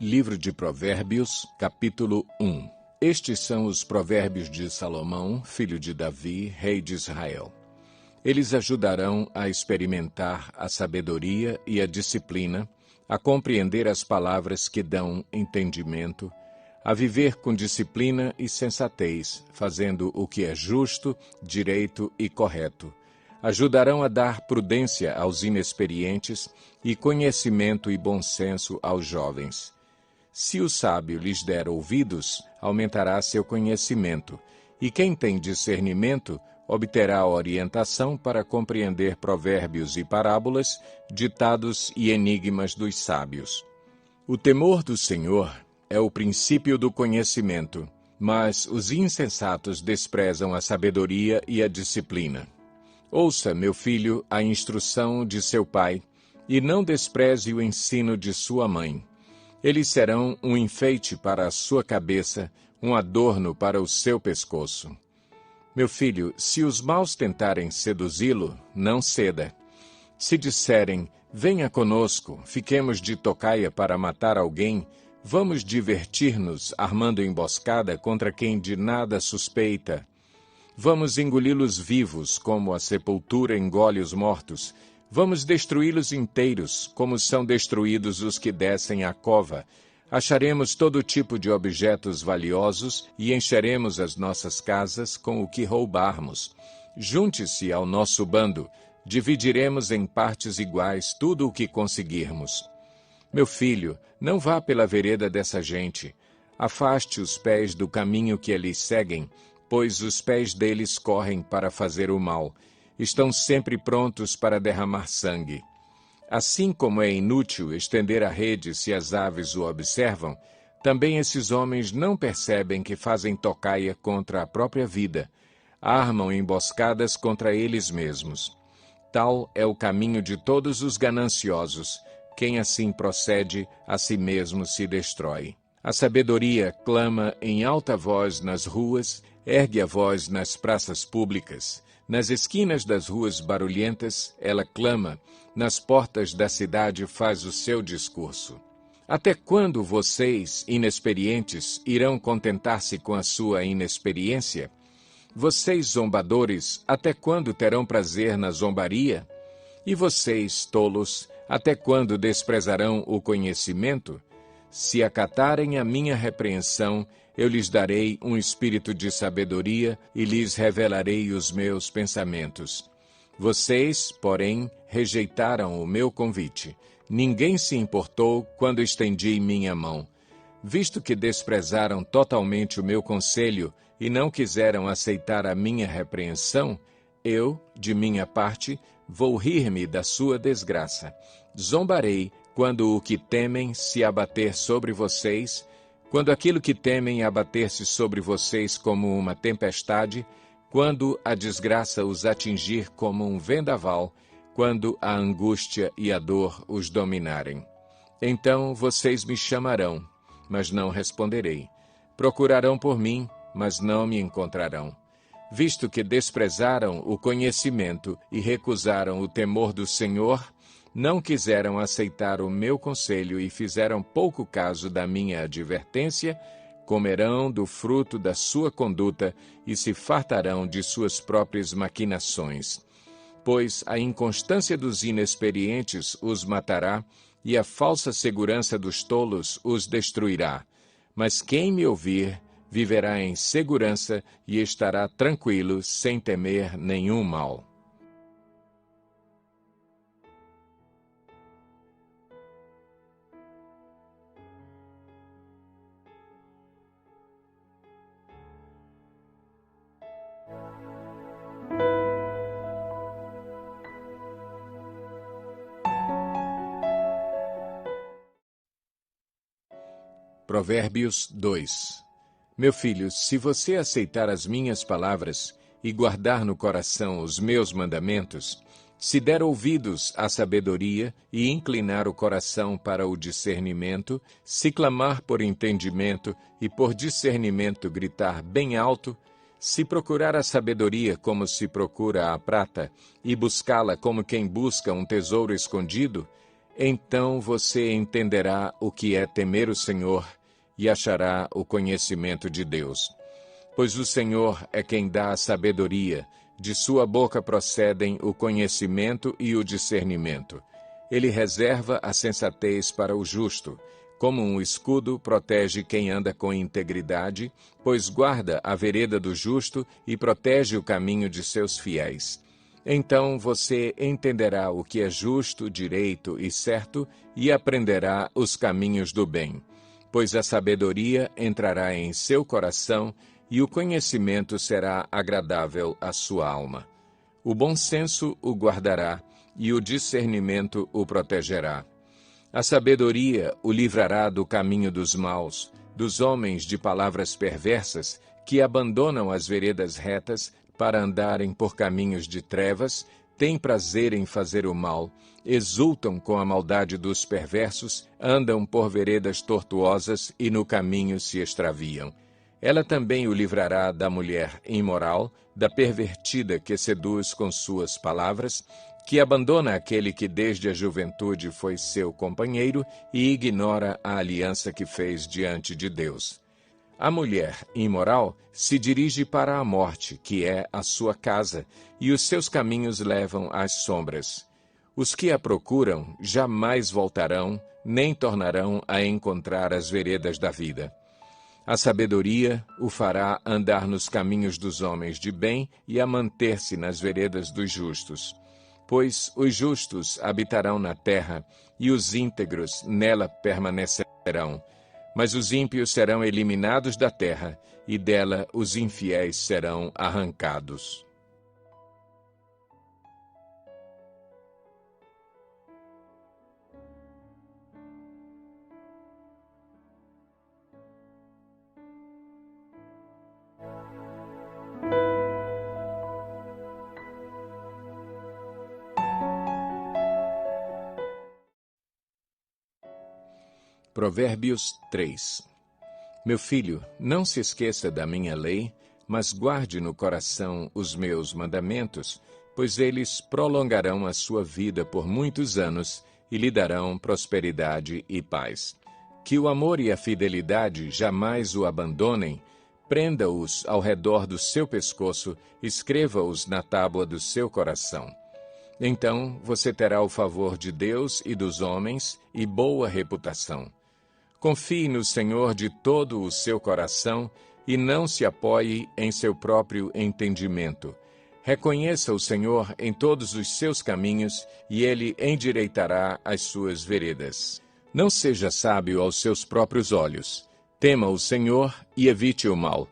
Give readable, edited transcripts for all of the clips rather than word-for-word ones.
Livro de Provérbios, capítulo 1. Estes são os provérbios de Salomão, filho de Davi, rei de Israel. Eles ajudarão a experimentar a sabedoria e a disciplina, a compreender as palavras que dão entendimento, a viver com disciplina e sensatez, fazendo o que é justo, direito e correto. Ajudarão a dar prudência aos inexperientes e conhecimento e bom senso aos jovens. Se o sábio lhes der ouvidos, aumentará seu conhecimento, e quem tem discernimento obterá orientação para compreender provérbios e parábolas, ditados e enigmas dos sábios. O temor do Senhor é o princípio do conhecimento, mas os insensatos desprezam a sabedoria e a disciplina. Ouça, meu filho, a instrução de seu pai, e não despreze o ensino de sua mãe. Eles serão um enfeite para a sua cabeça, um adorno para o seu pescoço. Meu filho, se os maus tentarem seduzi-lo, não ceda. Se disserem, venha conosco, fiquemos de tocaia para matar alguém, vamos divertir-nos armando emboscada contra quem de nada suspeita. Vamos engoli-los vivos, como a sepultura engole os mortos. Vamos destruí-los inteiros, como são destruídos os que descem à cova. Acharemos todo tipo de objetos valiosos e encheremos as nossas casas com o que roubarmos. Junte-se ao nosso bando, dividiremos em partes iguais tudo o que conseguirmos. Meu filho, não vá pela vereda dessa gente. Afaste os pés do caminho que eles seguem, pois os pés deles correm para fazer o mal. Estão sempre prontos para derramar sangue. Assim como é inútil estender a rede se as aves o observam, também esses homens não percebem que fazem tocaia contra a própria vida, armam emboscadas contra eles mesmos. Tal é o caminho de todos os gananciosos. Quem assim procede, a si mesmo se destrói. A sabedoria clama em alta voz nas ruas, ergue a voz nas praças públicas. Nas esquinas das ruas barulhentas, ela clama, nas portas da cidade faz o seu discurso. Até quando vocês, inexperientes, irão contentar-se com a sua inexperiência? Vocês, zombadores, até quando terão prazer na zombaria? E vocês, tolos, até quando desprezarão o conhecimento? Se acatarem a minha repreensão, eu lhes darei um espírito de sabedoria e lhes revelarei os meus pensamentos. Vocês, porém, rejeitaram o meu convite. Ninguém se importou quando estendi minha mão. Visto que desprezaram totalmente o meu conselho e não quiseram aceitar a minha repreensão, eu, de minha parte, vou rir-me da sua desgraça. Zombarei quando o que temem se abater sobre vocês, quando aquilo que temem abater-se sobre vocês como uma tempestade, quando a desgraça os atingir como um vendaval, quando a angústia e a dor os dominarem. Então vocês me chamarão, mas não responderei. Procurarão por mim, mas não me encontrarão. Visto que desprezaram o conhecimento e recusaram o temor do Senhor, não quiseram aceitar o meu conselho e fizeram pouco caso da minha advertência, comerão do fruto da sua conduta e se fartarão de suas próprias maquinações. Pois a inconstância dos inexperientes os matará e a falsa segurança dos tolos os destruirá. Mas quem me ouvir viverá em segurança e estará tranquilo sem temer nenhum mal. Provérbios 2. Meu filho, se você aceitar as minhas palavras e guardar no coração os meus mandamentos, se der ouvidos à sabedoria e inclinar o coração para o discernimento, se clamar por entendimento e por discernimento gritar bem alto, se procurar a sabedoria como se procura a prata e buscá-la como quem busca um tesouro escondido, Então você entenderá o que é temer o Senhor e achará o conhecimento de Deus. Pois o Senhor é quem dá a sabedoria, de sua boca procedem o conhecimento e o discernimento. Ele reserva a sensatez para o justo, como um escudo protege quem anda com integridade, pois guarda a vereda do justo e protege o caminho de seus fiéis. Então você entenderá o que é justo, direito e certo e aprenderá os caminhos do bem. Pois a sabedoria entrará em seu coração e o conhecimento será agradável à sua alma. O bom senso o guardará e o discernimento o protegerá. A sabedoria o livrará do caminho dos maus, dos homens de palavras perversas que abandonam as veredas retas para andarem por caminhos de trevas, têm prazer em fazer o mal, exultam com a maldade dos perversos, andam por veredas tortuosas e no caminho se extraviam. Ela também o livrará da mulher imoral, da pervertida que seduz com suas palavras, que abandona aquele que desde a juventude foi seu companheiro e ignora a aliança que fez diante de Deus. A mulher imoral se dirige para a morte, que é a sua casa, e os seus caminhos levam às sombras. Os que a procuram jamais voltarão, nem tornarão a encontrar as veredas da vida. A sabedoria o fará andar nos caminhos dos homens de bem e a manter-se nas veredas dos justos. Pois os justos habitarão na terra, e os íntegros nela permanecerão. Mas os ímpios serão eliminados da terra, e dela os infiéis serão arrancados. Provérbios 3. Meu filho, não se esqueça da minha lei, mas guarde no coração os meus mandamentos, pois eles prolongarão a sua vida por muitos anos e lhe darão prosperidade e paz. Que o amor e a fidelidade jamais o abandonem, prenda-os ao redor do seu pescoço, escreva-os na tábua do seu coração. Então você terá o favor de Deus e dos homens e boa reputação. Confie no Senhor de todo o seu coração e não se apoie em seu próprio entendimento. Reconheça o Senhor em todos os seus caminhos e ele endireitará as suas veredas. Não seja sábio aos seus próprios olhos. Tema o Senhor e evite o mal.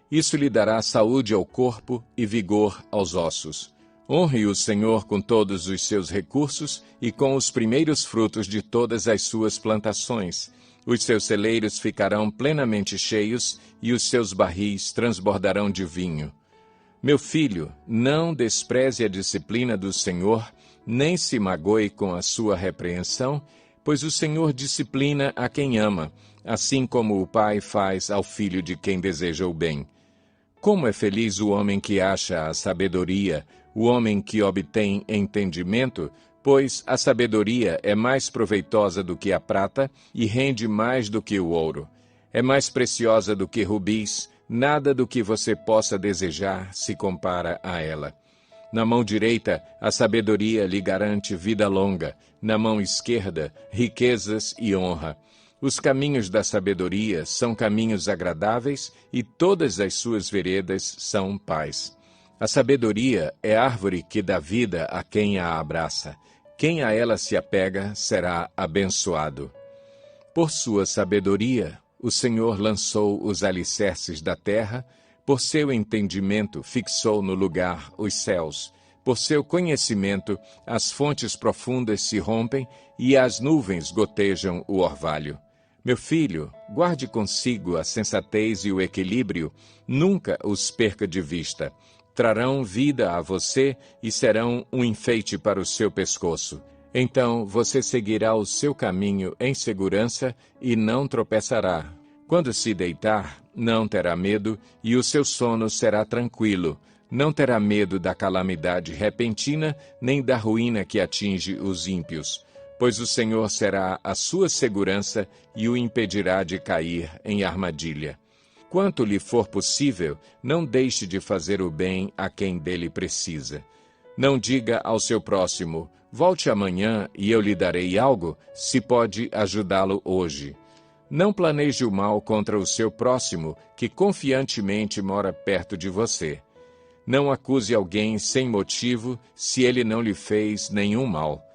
Isso lhe dará saúde ao corpo e vigor aos ossos. Honre o Senhor com todos os seus recursos e com os primeiros frutos de todas as suas plantações. Os seus celeiros ficarão plenamente cheios e os seus barris transbordarão de vinho. Meu filho, não despreze a disciplina do Senhor, nem se magoe com a sua repreensão, pois o Senhor disciplina a quem ama, assim como o pai faz ao filho de quem deseja o bem. Como é feliz o homem que acha a sabedoria, o homem que obtém entendimento, pois a sabedoria é mais proveitosa do que a prata e rende mais do que o ouro. É mais preciosa do que rubis, nada do que você possa desejar se compara a ela. Na mão direita, a sabedoria lhe garante vida longa, na mão esquerda, riquezas e honra. Os caminhos da sabedoria são caminhos agradáveis e todas as suas veredas são paz. A sabedoria é árvore que dá vida a quem a abraça. Quem a ela se apega será abençoado. Por sua sabedoria, o Senhor lançou os alicerces da terra, por seu entendimento fixou no lugar os céus, por seu conhecimento as fontes profundas se rompem e as nuvens gotejam o orvalho. Meu filho, guarde consigo a sensatez e o equilíbrio, nunca os perca de vista. Trarão vida a você e serão um enfeite para o seu pescoço. Então você seguirá o seu caminho em segurança e não tropeçará. Quando se deitar, não terá medo e o seu sono será tranquilo. Não terá medo da calamidade repentina, nem da ruína que atinge os ímpios. pois o Senhor será a sua segurança e o impedirá de cair em armadilha. Quanto lhe for possível, não deixe de fazer o bem a quem dele precisa. Não diga ao seu próximo, volte amanhã e eu lhe darei algo, se pode ajudá-lo hoje. Não planeje o mal contra o seu próximo, que confiantemente mora perto de você. Não acuse alguém sem motivo, se ele não lhe fez nenhum mal.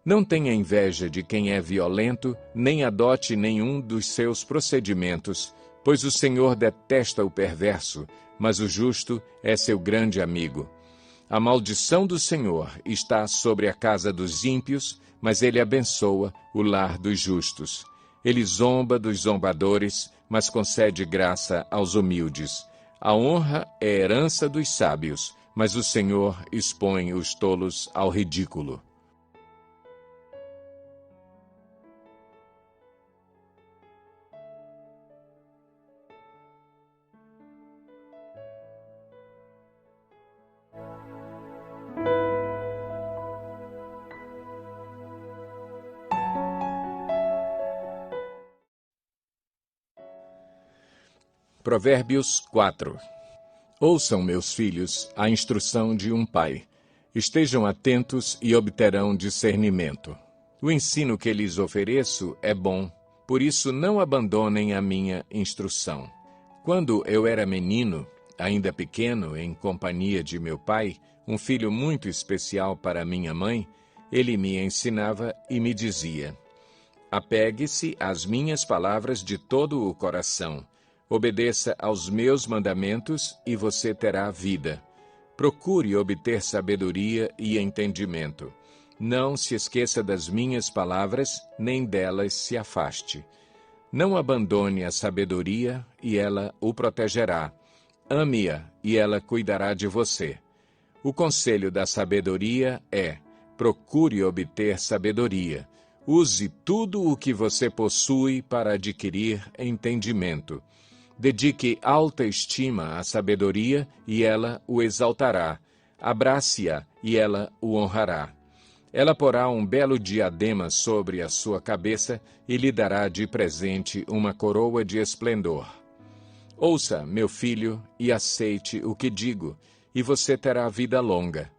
Não tenha inveja de quem é violento, nem adote nenhum dos seus procedimentos, pois o Senhor detesta o perverso, mas o justo é seu grande amigo. A maldição do Senhor está sobre a casa dos ímpios, mas ele abençoa o lar dos justos. Ele zomba dos zombadores, mas concede graça aos humildes. A honra é herança dos sábios, mas o Senhor expõe os tolos ao ridículo. Provérbios 4. Ouçam, meus filhos, a instrução de um pai. Estejam atentos e obterão discernimento. O ensino que lhes ofereço é bom, por isso não abandonem a minha instrução. Quando eu era menino, ainda pequeno, em companhia de meu pai, um filho muito especial para minha mãe, ele me ensinava e me dizia: apegue-se às minhas palavras de todo o coração. Obedeça aos meus mandamentos e você terá vida. Procure obter sabedoria e entendimento. Não se esqueça das minhas palavras, nem delas se afaste. Não abandone a sabedoria e ela o protegerá. Ame-a e ela cuidará de você. O conselho da sabedoria é: procure obter sabedoria. Use tudo o que você possui para adquirir entendimento. Dedique alta estima à sabedoria, e ela o exaltará. Abrace-a, e ela o honrará. Ela porá um belo diadema sobre a sua cabeça e lhe dará de presente uma coroa de esplendor. Ouça, meu filho, e aceite o que digo, e você terá vida longa.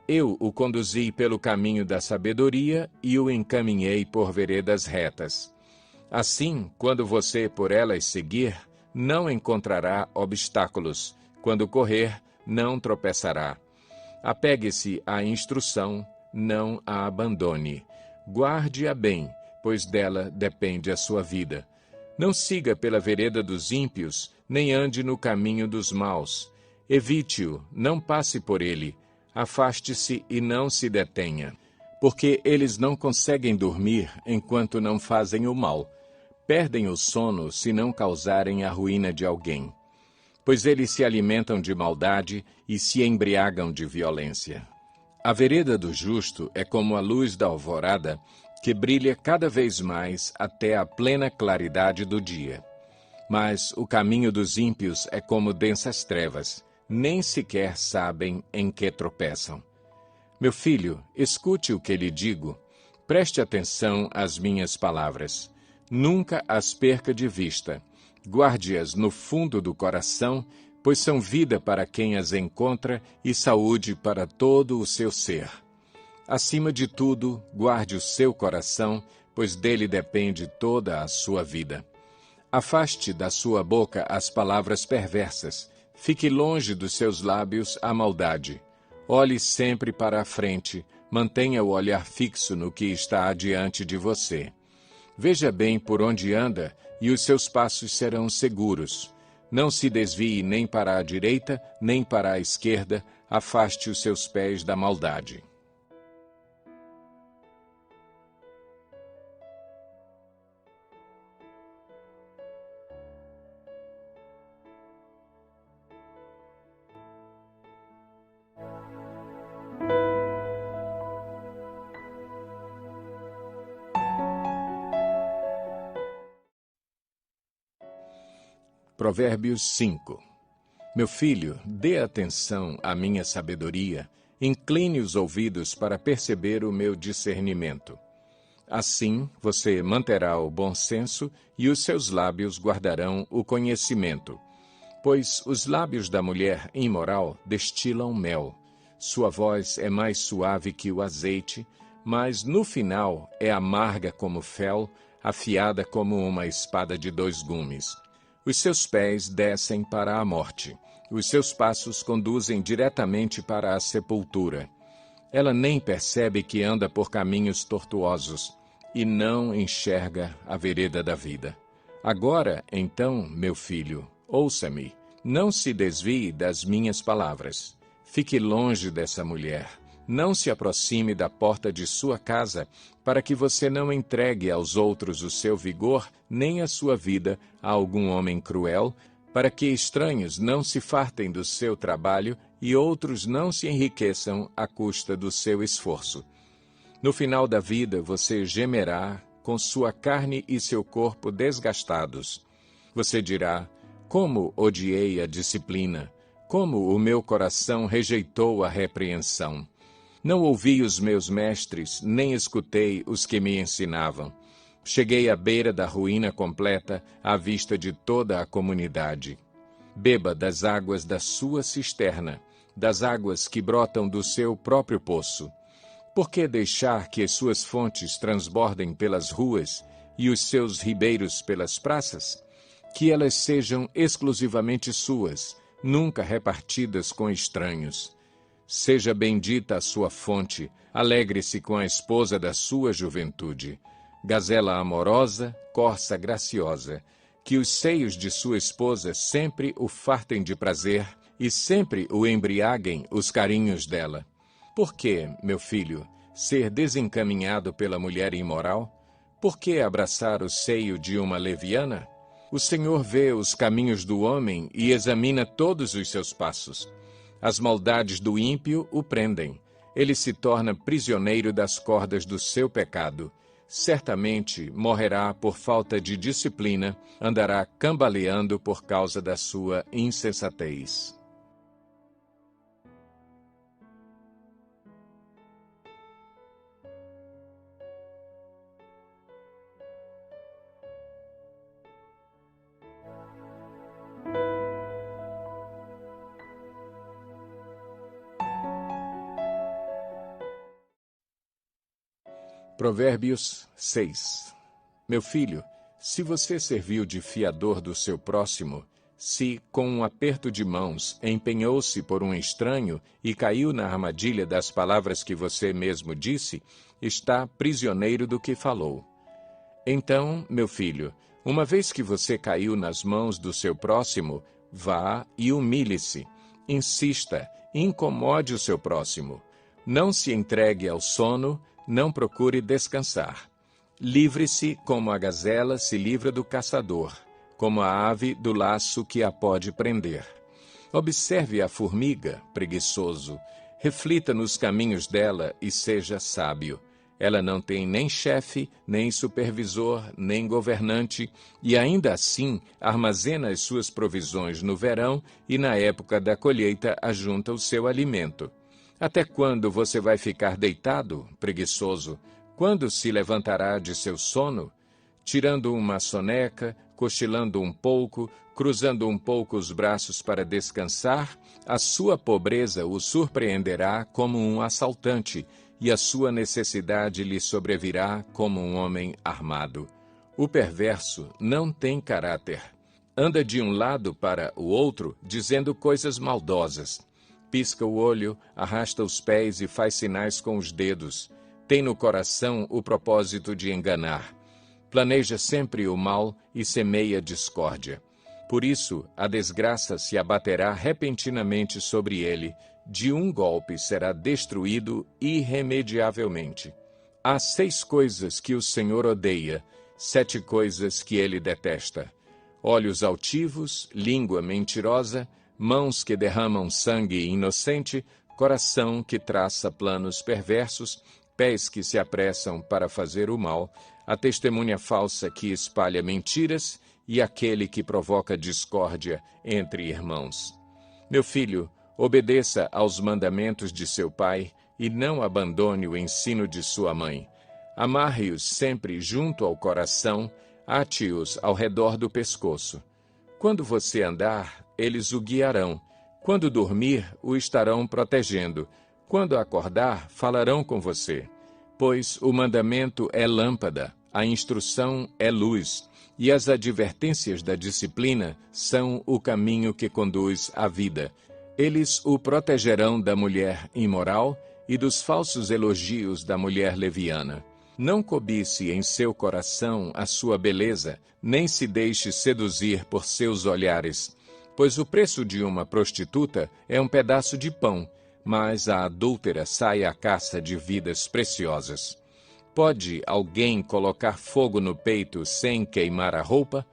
Eu o conduzi pelo caminho da sabedoria e o encaminhei por veredas retas. Assim, quando você por elas seguir, não encontrará obstáculos. Quando correr, não tropeçará. Apegue-se à instrução, não a abandone. Guarde-a bem, pois dela depende a sua vida. Não siga pela vereda dos ímpios, nem ande no caminho dos maus. Evite-o, não passe por ele. Afaste-se e não se detenha. Porque eles não conseguem dormir enquanto não fazem o mal. Perdem o sono se não causarem a ruína de alguém, pois eles se alimentam de maldade e se embriagam de violência. A vereda do justo é como a luz da alvorada, que brilha cada vez mais até a plena claridade do dia. Mas o caminho dos ímpios é como densas trevas, nem sequer sabem em que tropeçam. Meu filho, escute o que lhe digo, preste atenção às minhas palavras. Nunca as perca de vista. Guarde-as no fundo do coração, pois são vida para quem as encontra e saúde para todo o seu ser. Acima de tudo, guarde o seu coração, pois dele depende toda a sua vida. Afaste da sua boca as palavras perversas. Fique longe dos seus lábios a maldade. Olhe sempre para a frente. Mantenha o olhar fixo no que está adiante de você. Veja bem por onde anda, e os seus passos serão seguros. Não se desvie nem para a direita, nem para a esquerda, afaste os seus pés da maldade. Provérbios 5. Meu filho, dê atenção à minha sabedoria, incline os ouvidos para perceber o meu discernimento. Assim você manterá o bom senso e os seus lábios guardarão o conhecimento. Pois os lábios da mulher imoral destilam mel. Sua voz é mais suave que o azeite, mas no final é amarga como fel, afiada como uma espada de 2 gumes. Os seus pés descem para a morte. Os seus passos conduzem diretamente para a sepultura. Ela nem percebe que anda por caminhos tortuosos e não enxerga a vereda da vida. Agora, então, meu filho, ouça-me. Não se desvie das minhas palavras. Fique longe dessa mulher. Não se aproxime da porta de sua casa, para que você não entregue aos outros o seu vigor, nem a sua vida a algum homem cruel, para que estranhos não se fartem do seu trabalho e outros não se enriqueçam à custa do seu esforço. No final da vida você gemerá, com sua carne e seu corpo desgastados. Você dirá: como odiei a disciplina, como o meu coração rejeitou a repreensão. Não ouvi os meus mestres, nem escutei os que me ensinavam. Cheguei à beira da ruína completa, à vista de toda a comunidade. Beba das águas da sua cisterna, das águas que brotam do seu próprio poço. Por que deixar que as suas fontes transbordem pelas ruas e os seus ribeiros pelas praças? Que elas sejam exclusivamente suas, nunca repartidas com estranhos. Seja bendita a sua fonte, alegre-se com a esposa da sua juventude. Gazela amorosa, corça graciosa, que os seios de sua esposa sempre o fartem de prazer e sempre o embriaguem os carinhos dela. Por que, meu filho, ser desencaminhado pela mulher imoral? Por que abraçar o seio de uma leviana? O Senhor vê os caminhos do homem e examina todos os seus passos. As maldades do ímpio o prendem. Ele se torna prisioneiro das cordas do seu pecado. Certamente morrerá por falta de disciplina, andará cambaleando por causa da sua insensatez. Provérbios 6. Meu filho, se você serviu de fiador do seu próximo, se, com um aperto de mãos, empenhou-se por um estranho e caiu na armadilha das palavras que você mesmo disse, está prisioneiro do que falou. Então, meu filho, uma vez que você caiu nas mãos do seu próximo, vá e humilhe-se. Insista, incomode o seu próximo. Não se entregue ao sono, não procure descansar. Livre-se como a gazela se livra do caçador, como a ave do laço que a pode prender. Observe a formiga, preguiçoso. Reflita nos caminhos dela e seja sábio. Ela não tem nem chefe, nem supervisor, nem governante, e ainda assim armazena as suas provisões no verão e na época da colheita ajunta o seu alimento. Até quando você vai ficar deitado, preguiçoso? Quando se levantará de seu sono? Tirando uma soneca, cochilando um pouco, cruzando um pouco os braços para descansar, a sua pobreza o surpreenderá como um assaltante, e a sua necessidade lhe sobrevirá como um homem armado. O perverso não tem caráter. Anda de um lado para o outro, dizendo coisas maldosas. Pisca o olho, arrasta os pés e faz sinais com os dedos. Tem no coração o propósito de enganar. Planeja sempre o mal e semeia discórdia. Por isso, a desgraça se abaterá repentinamente sobre ele. De um golpe será destruído irremediavelmente. Há 6 coisas que o Senhor odeia, 7 coisas que ele detesta: olhos altivos, língua mentirosa, mãos que derramam sangue inocente, coração que traça planos perversos, pés que se apressam para fazer o mal, a testemunha falsa que espalha mentiras e aquele que provoca discórdia entre irmãos. Meu filho, obedeça aos mandamentos de seu pai e não abandone o ensino de sua mãe. Amarre-os sempre junto ao coração, ate-os ao redor do pescoço. Quando você andar, eles o guiarão. Quando dormir, o estarão protegendo. Quando acordar, falarão com você. Pois o mandamento é lâmpada, a instrução é luz, e as advertências da disciplina são o caminho que conduz à vida. Eles o protegerão da mulher imoral e dos falsos elogios da mulher leviana. Não cobice em seu coração a sua beleza, nem se deixe seduzir por seus olhares, pois o preço de uma prostituta é um pedaço de pão, mas a adúltera sai à caça de vidas preciosas. Pode alguém colocar fogo no peito sem queimar a roupa?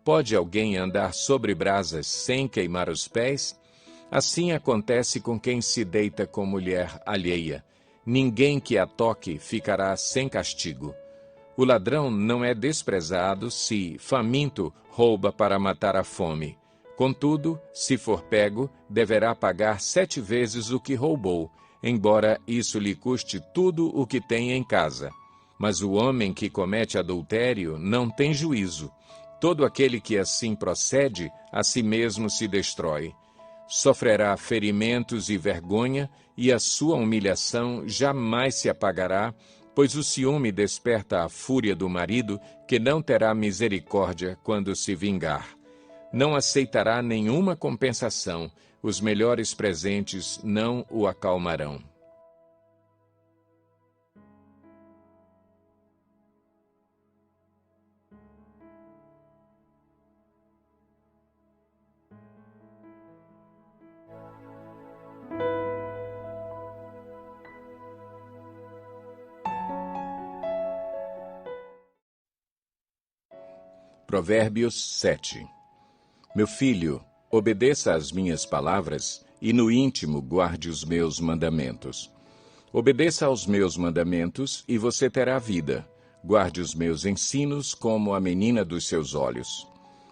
Pode alguém andar sobre brasas sem queimar os pés? Assim acontece com quem se deita com mulher alheia. Ninguém que a toque ficará sem castigo. O ladrão não é desprezado se, faminto, rouba para matar a fome. Contudo, se for pego, deverá pagar 7 vezes o que roubou, embora isso lhe custe tudo o que tem em casa. Mas o homem que comete adultério não tem juízo. Todo aquele que assim procede, a si mesmo se destrói. Sofrerá ferimentos e vergonha, e a sua humilhação jamais se apagará, pois o ciúme desperta a fúria do marido, que não terá misericórdia quando se vingar. Não aceitará nenhuma compensação, os melhores presentes não o acalmarão. Provérbios 7. Meu filho, obedeça às minhas palavras e no íntimo guarde os meus mandamentos. Obedeça aos meus mandamentos e você terá vida. Guarde os meus ensinos como a menina dos seus olhos.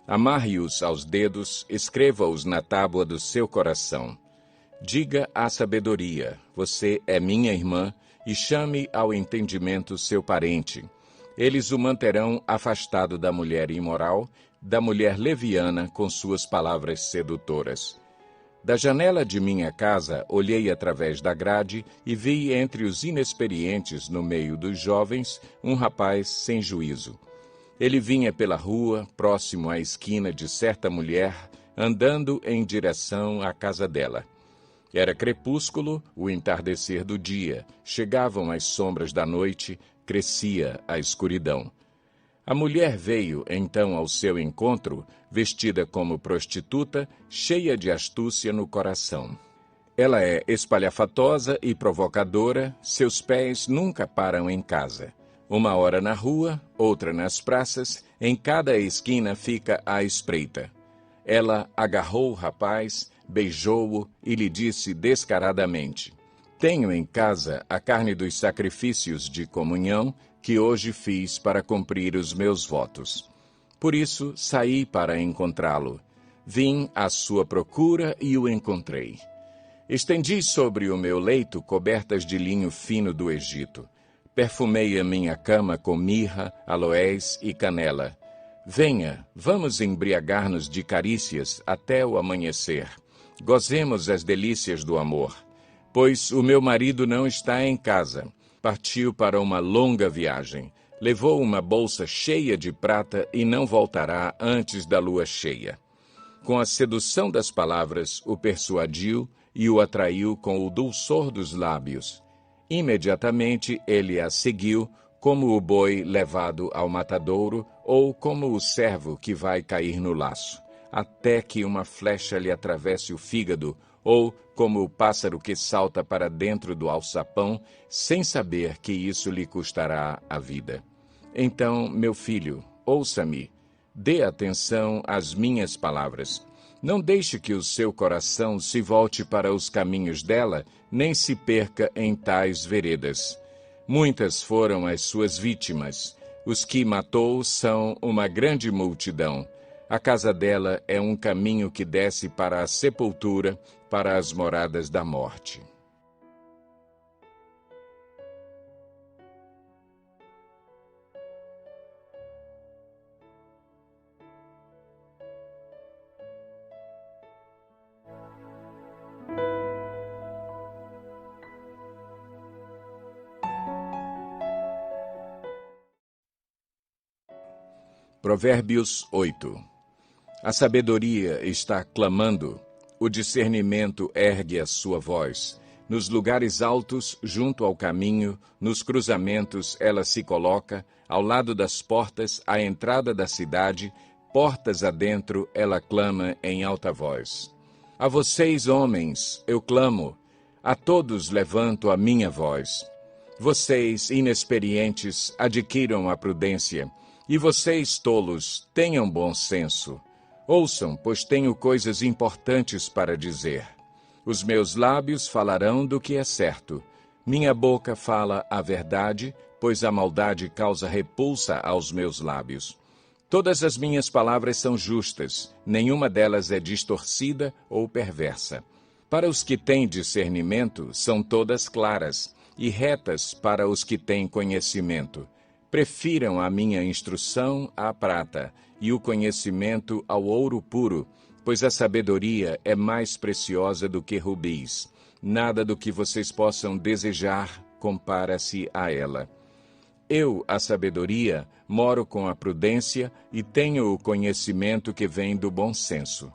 Amarre-os aos dedos, escreva-os na tábua do seu coração. Diga à sabedoria, você é minha irmã, e chame ao entendimento seu parente. Eles o manterão afastado da mulher imoral, da mulher leviana com suas palavras sedutoras. Da janela de minha casa olhei através da grade e vi entre os inexperientes no meio dos jovens um rapaz sem juízo. Ele vinha pela rua, próximo à esquina de certa mulher, andando em direção à casa dela. Era crepúsculo, o entardecer do dia, chegavam as sombras da noite, crescia a escuridão. A mulher veio, então, ao seu encontro, vestida como prostituta, cheia de astúcia no coração. Ela é espalhafatosa e provocadora, seus pés nunca param em casa. Uma hora na rua, outra nas praças, em cada esquina fica à espreita. Ela agarrou o rapaz, beijou-o e lhe disse descaradamente: Tenho em casa a carne dos sacrifícios de comunhão que hoje fiz para cumprir os meus votos. Por isso saí para encontrá-lo. Vim à sua procura e o encontrei. Estendi sobre o meu leito cobertas de linho fino do Egito. Perfumei a minha cama com mirra, aloés e canela. Venha, vamos embriagar-nos de carícias até o amanhecer. Gozemos as delícias do amor. Pois o meu marido não está em casa. Partiu para uma longa viagem. Levou uma bolsa cheia de prata e não voltará antes da lua cheia. Com a sedução das palavras, o persuadiu e o atraiu com o dulçor dos lábios. Imediatamente ele a seguiu, como o boi levado ao matadouro ou como o servo que vai cair no laço, até que uma flecha lhe atravesse o fígado, ou como o pássaro que salta para dentro do alçapão, sem saber que isso lhe custará a vida. Então, meu filho, ouça-me, dê atenção às minhas palavras. Não deixe que o seu coração se volte para os caminhos dela, nem se perca em tais veredas. Muitas foram as suas vítimas. Os que matou são uma grande multidão. A casa dela é um caminho que desce para a sepultura, para as moradas da morte. Provérbios 8. A sabedoria está clamando, o discernimento ergue a sua voz. Nos lugares altos, junto ao caminho, nos cruzamentos ela se coloca, ao lado das portas, à entrada da cidade, portas adentro ela clama em alta voz. A vocês, homens, eu clamo, a todos levanto a minha voz. Vocês, inexperientes, adquiram a prudência, e vocês, tolos, tenham bom senso. Ouçam, pois tenho coisas importantes para dizer. Os meus lábios falarão do que é certo. Minha boca fala a verdade, pois a maldade causa repulsa aos meus lábios. Todas as minhas palavras são justas, nenhuma delas é distorcida ou perversa. Para os que têm discernimento, são todas claras, e retas para os que têm conhecimento. Prefiram a minha instrução à prata, e o conhecimento ao ouro puro, pois a sabedoria é mais preciosa do que rubis. Nada do que vocês possam desejar compara-se a ela. Eu, a sabedoria, moro com a prudência e tenho o conhecimento que vem do bom senso.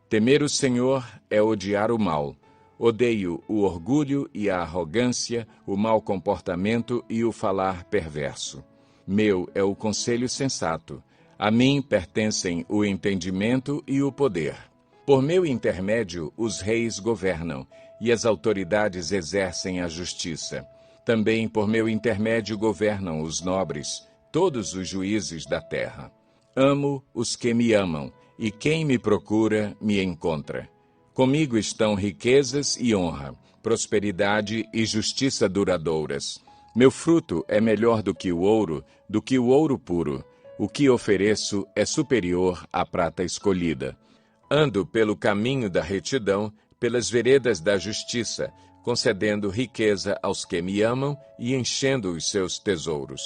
Temer o Senhor é odiar o mal. Odeio o orgulho e a arrogância, o mau comportamento e o falar perverso. Meu é o conselho sensato. A mim pertencem o entendimento e o poder. Por meu intermédio, os reis governam, e as autoridades exercem a justiça. Também por meu intermédio governam os nobres, todos os juízes da terra. Amo os que me amam, e quem me procura me encontra. Comigo estão riquezas e honra, prosperidade e justiça duradouras. Meu fruto é melhor do que o ouro puro. O que ofereço é superior à prata escolhida. Ando pelo caminho da retidão, pelas veredas da justiça, concedendo riqueza aos que me amam e enchendo os seus tesouros.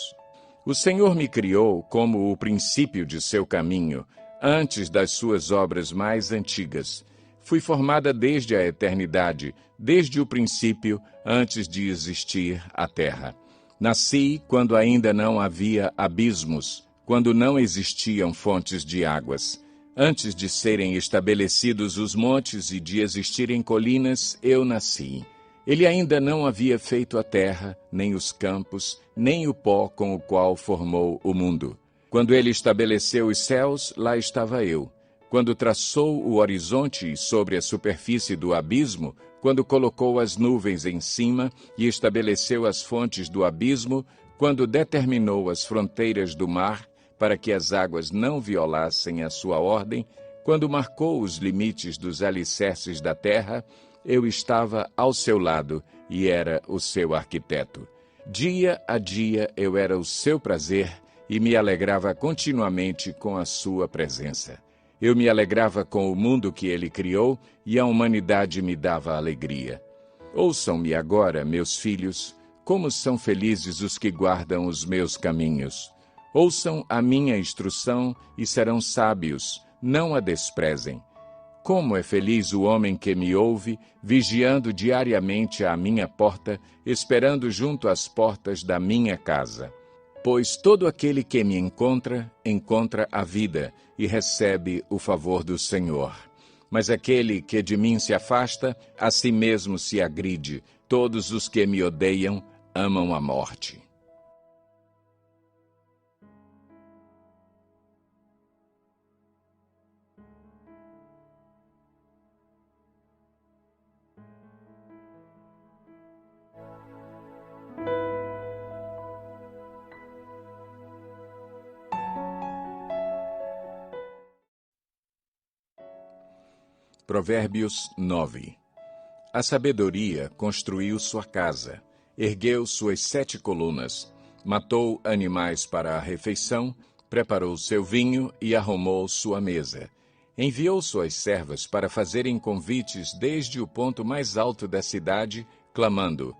O Senhor me criou como o princípio de seu caminho, antes das suas obras mais antigas. Fui formada desde a eternidade, desde o princípio, antes de existir a terra. Nasci quando ainda não havia abismos, quando não existiam fontes de águas. Antes de serem estabelecidos os montes e de existirem colinas, eu nasci. Ele ainda não havia feito a terra, nem os campos, nem o pó com o qual formou o mundo. Quando ele estabeleceu os céus, lá estava eu. Quando traçou o horizonte sobre a superfície do abismo, quando colocou as nuvens em cima e estabeleceu as fontes do abismo, quando determinou as fronteiras do mar, para que as águas não violassem a sua ordem, quando marcou os limites dos alicerces da terra, eu estava ao seu lado e era o seu arquiteto. Dia a dia eu era o seu prazer e me alegrava continuamente com a sua presença. Eu me alegrava com o mundo que ele criou e a humanidade me dava alegria. Ouçam-me agora, meus filhos, como são felizes os que guardam os meus caminhos. Ouçam a minha instrução e serão sábios, não a desprezem. Como é feliz o homem que me ouve, vigiando diariamente à minha porta, esperando junto às portas da minha casa. Pois todo aquele que me encontra, encontra a vida e recebe o favor do Senhor. Mas aquele que de mim se afasta, a si mesmo se agride. Todos os que me odeiam amam a morte. Provérbios 9. A sabedoria construiu sua casa, ergueu suas 7 colunas, matou animais para a refeição, preparou seu vinho e arrumou sua mesa. Enviou suas servas para fazerem convites desde o ponto mais alto da cidade, clamando: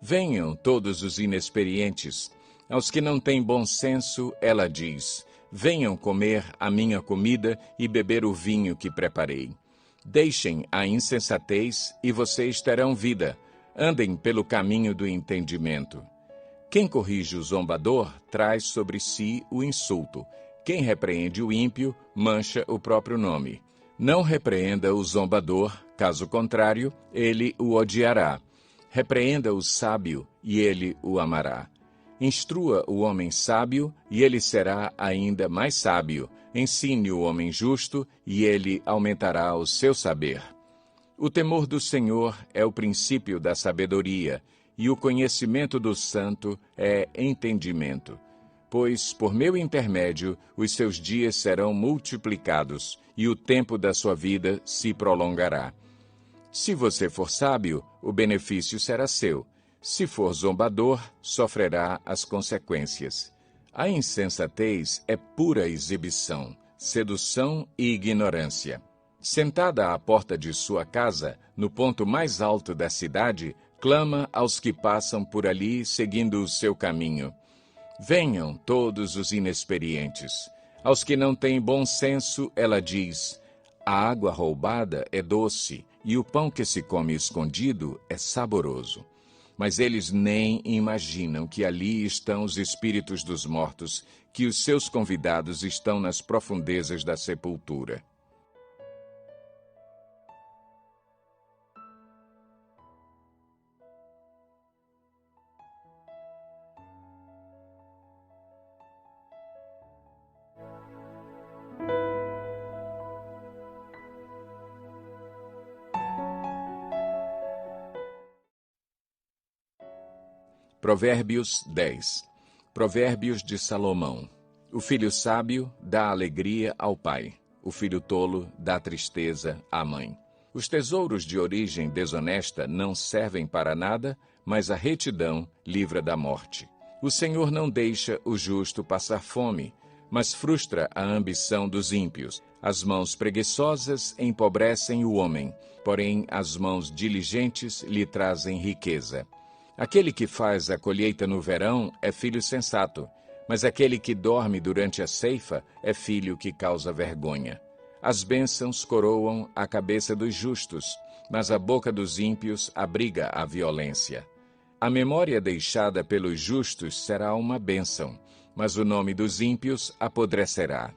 venham todos os inexperientes. Aos que não têm bom senso, ela diz: venham comer a minha comida e beber o vinho que preparei. Deixem a insensatez e vocês terão vida. Andem pelo caminho do entendimento. Quem corrige o zombador traz sobre si o insulto. Quem repreende o ímpio, mancha o próprio nome. Não repreenda o zombador, caso contrário, ele o odiará. Repreenda o sábio, e ele o amará. Instrua o homem sábio, e ele será ainda mais sábio. Ensine o homem justo, e ele aumentará o seu saber. O temor do Senhor é o princípio da sabedoria, e o conhecimento do santo é entendimento. Pois, por meu intermédio, os seus dias serão multiplicados, e o tempo da sua vida se prolongará. Se você for sábio, o benefício será seu. Se for zombador, sofrerá as consequências. A insensatez é pura exibição, sedução e ignorância. Sentada à porta de sua casa, no ponto mais alto da cidade, clama aos que passam por ali seguindo o seu caminho. Venham todos os inexperientes. Aos que não têm bom senso, ela diz: a água roubada é doce, e o pão que se come escondido é saboroso. Mas eles nem imaginam que ali estão os espíritos dos mortos, que os seus convidados estão nas profundezas da sepultura. Provérbios 10. Provérbios de Salomão. O filho sábio dá alegria ao pai. O filho tolo dá tristeza à mãe. Os tesouros de origem desonesta não servem para nada, mas a retidão livra da morte. O Senhor não deixa o justo passar fome, mas frustra a ambição dos ímpios. As mãos preguiçosas empobrecem o homem, porém as mãos diligentes lhe trazem riqueza. Aquele que faz a colheita no verão é filho sensato, mas aquele que dorme durante a ceifa é filho que causa vergonha. As bênçãos coroam a cabeça dos justos, mas a boca dos ímpios abriga a violência. A memória deixada pelos justos será uma bênção, mas o nome dos ímpios apodrecerá.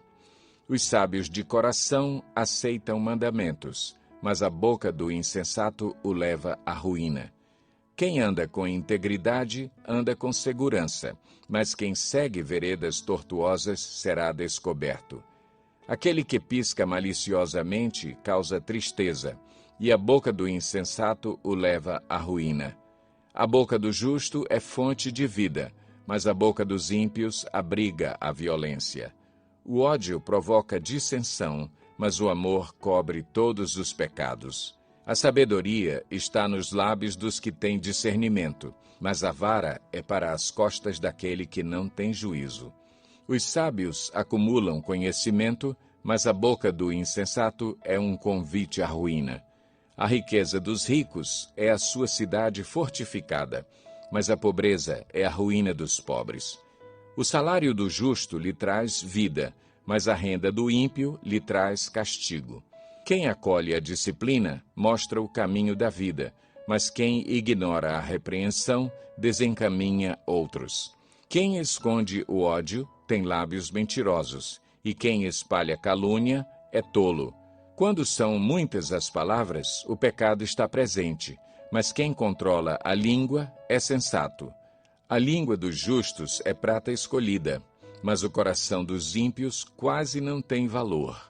Os sábios de coração aceitam mandamentos, mas a boca do insensato o leva à ruína. Quem anda com integridade, anda com segurança, mas quem segue veredas tortuosas será descoberto. Aquele que pisca maliciosamente causa tristeza, e a boca do insensato o leva à ruína. A boca do justo é fonte de vida, mas a boca dos ímpios abriga a violência. O ódio provoca dissensão, mas o amor cobre todos os pecados. A sabedoria está nos lábios dos que têm discernimento, mas a vara é para as costas daquele que não tem juízo. Os sábios acumulam conhecimento, mas a boca do insensato é um convite à ruína. A riqueza dos ricos é a sua cidade fortificada, mas a pobreza é a ruína dos pobres. O salário do justo lhe traz vida, mas a renda do ímpio lhe traz castigo. Quem acolhe a disciplina mostra o caminho da vida, mas quem ignora a repreensão desencaminha outros. Quem esconde o ódio tem lábios mentirosos, e quem espalha calúnia é tolo. Quando são muitas as palavras, o pecado está presente, mas quem controla a língua é sensato. A língua dos justos é prata escolhida, mas o coração dos ímpios quase não tem valor.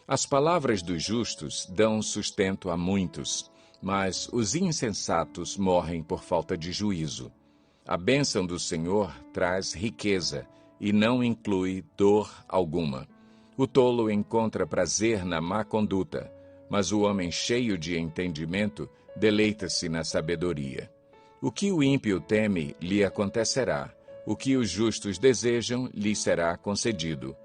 As palavras dos justos dão sustento a muitos, mas os insensatos morrem por falta de juízo. A bênção do Senhor traz riqueza e não inclui dor alguma. O tolo encontra prazer na má conduta, mas o homem cheio de entendimento deleita-se na sabedoria. O que o ímpio teme lhe acontecerá, o que os justos desejam lhe será concedido.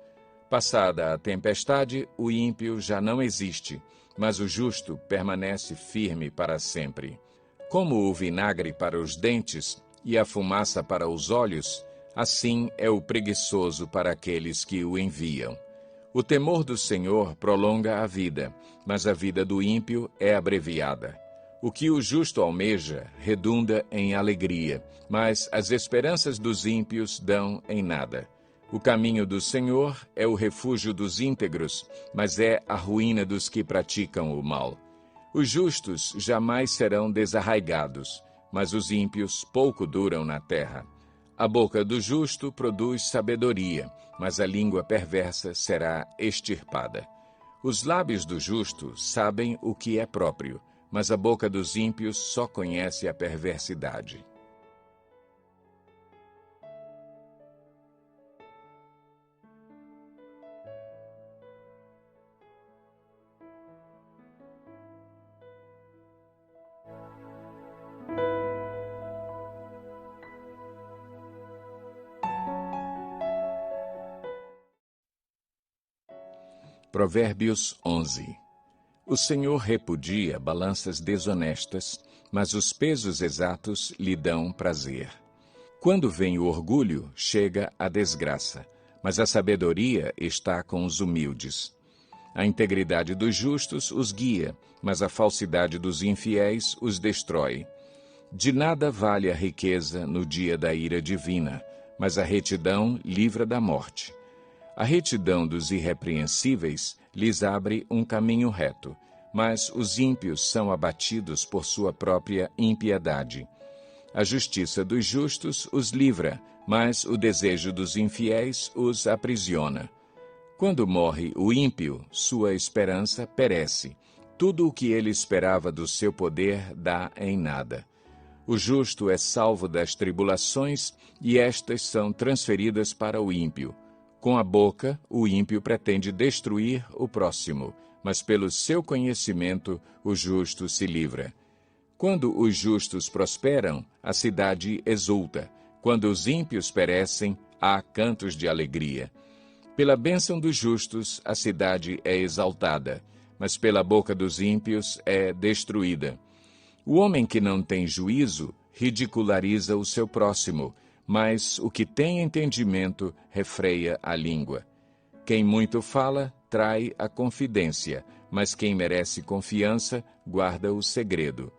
Passada a tempestade, o ímpio já não existe, mas o justo permanece firme para sempre. Como o vinagre para os dentes e a fumaça para os olhos, assim é o preguiçoso para aqueles que o enviam. O temor do Senhor prolonga a vida, mas a vida do ímpio é abreviada. O que o justo almeja redunda em alegria, mas as esperanças dos ímpios dão em nada. O caminho do Senhor é o refúgio dos íntegros, mas é a ruína dos que praticam o mal. Os justos jamais serão desarraigados, mas os ímpios pouco duram na terra. A boca do justo produz sabedoria, mas a língua perversa será extirpada. Os lábios do justo sabem o que é próprio, mas a boca dos ímpios só conhece a perversidade. Provérbios 11. O Senhor repudia balanças desonestas, mas os pesos exatos lhe dão prazer. Quando vem o orgulho, chega a desgraça, mas a sabedoria está com os humildes. A integridade dos justos os guia, mas a falsidade dos infiéis os destrói. De nada vale a riqueza no dia da ira divina, mas a retidão livra da morte. A retidão dos irrepreensíveis lhes abre um caminho reto, mas os ímpios são abatidos por sua própria impiedade. A justiça dos justos os livra, mas o desejo dos infiéis os aprisiona. Quando morre o ímpio, sua esperança perece. Tudo o que ele esperava do seu poder dá em nada. O justo é salvo das tribulações, e estas são transferidas para o ímpio. Com a boca, o ímpio pretende destruir o próximo, mas pelo seu conhecimento o justo se livra. Quando os justos prosperam, a cidade exulta. Quando os ímpios perecem, há cantos de alegria. Pela bênção dos justos, a cidade é exaltada, mas pela boca dos ímpios é destruída. O homem que não tem juízo ridiculariza o seu próximo, mas o que tem entendimento refreia a língua. Quem muito fala, trai a confidência, mas quem merece confiança, guarda o segredo.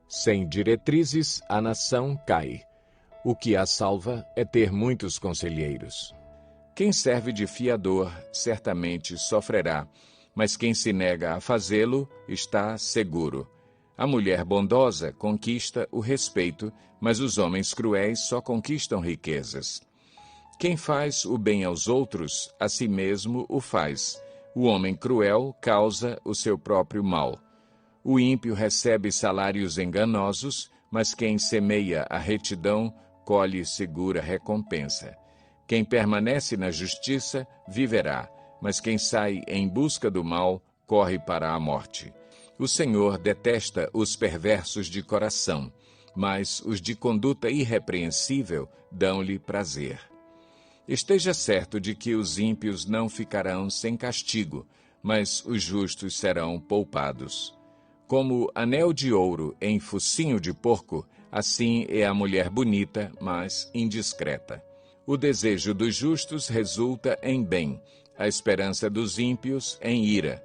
Sem diretrizes, a nação cai. O que a salva é ter muitos conselheiros. Quem serve de fiador, certamente sofrerá, mas quem se nega a fazê-lo, está seguro. A mulher bondosa conquista o respeito, mas os homens cruéis só conquistam riquezas. Quem faz o bem aos outros, a si mesmo o faz. O homem cruel causa o seu próprio mal. O ímpio recebe salários enganosos, mas quem semeia a retidão, colhe segura recompensa. Quem permanece na justiça, viverá, mas quem sai em busca do mal, corre para a morte. O Senhor detesta os perversos de coração, mas os de conduta irrepreensível dão-lhe prazer. Esteja certo de que os ímpios não ficarão sem castigo, mas os justos serão poupados. Como anel de ouro em focinho de porco, assim é a mulher bonita, mas indiscreta. O desejo dos justos resulta em bem, a esperança dos ímpios em ira.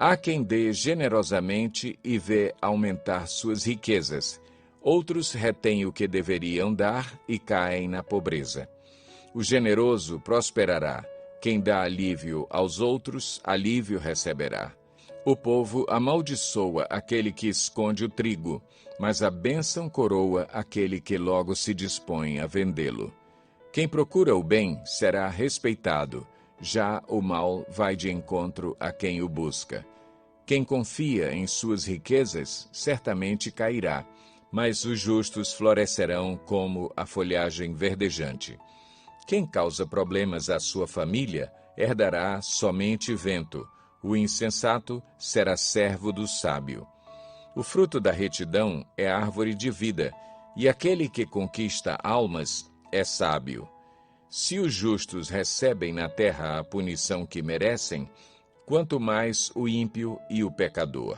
Há quem dê generosamente e vê aumentar suas riquezas. Outros retêm o que deveriam dar e caem na pobreza. O generoso prosperará. Quem dá alívio aos outros, alívio receberá. O povo amaldiçoa aquele que esconde o trigo, mas a bênção coroa aquele que logo se dispõe a vendê-lo. Quem procura o bem será respeitado, já o mal vai de encontro a quem o busca. Quem confia em suas riquezas certamente cairá, mas os justos florescerão como a folhagem verdejante. Quem causa problemas à sua família herdará somente vento. O insensato será servo do sábio. O fruto da retidão é árvore de vida, e aquele que conquista almas é sábio. Se os justos recebem na terra a punição que merecem, quanto mais o ímpio e o pecador.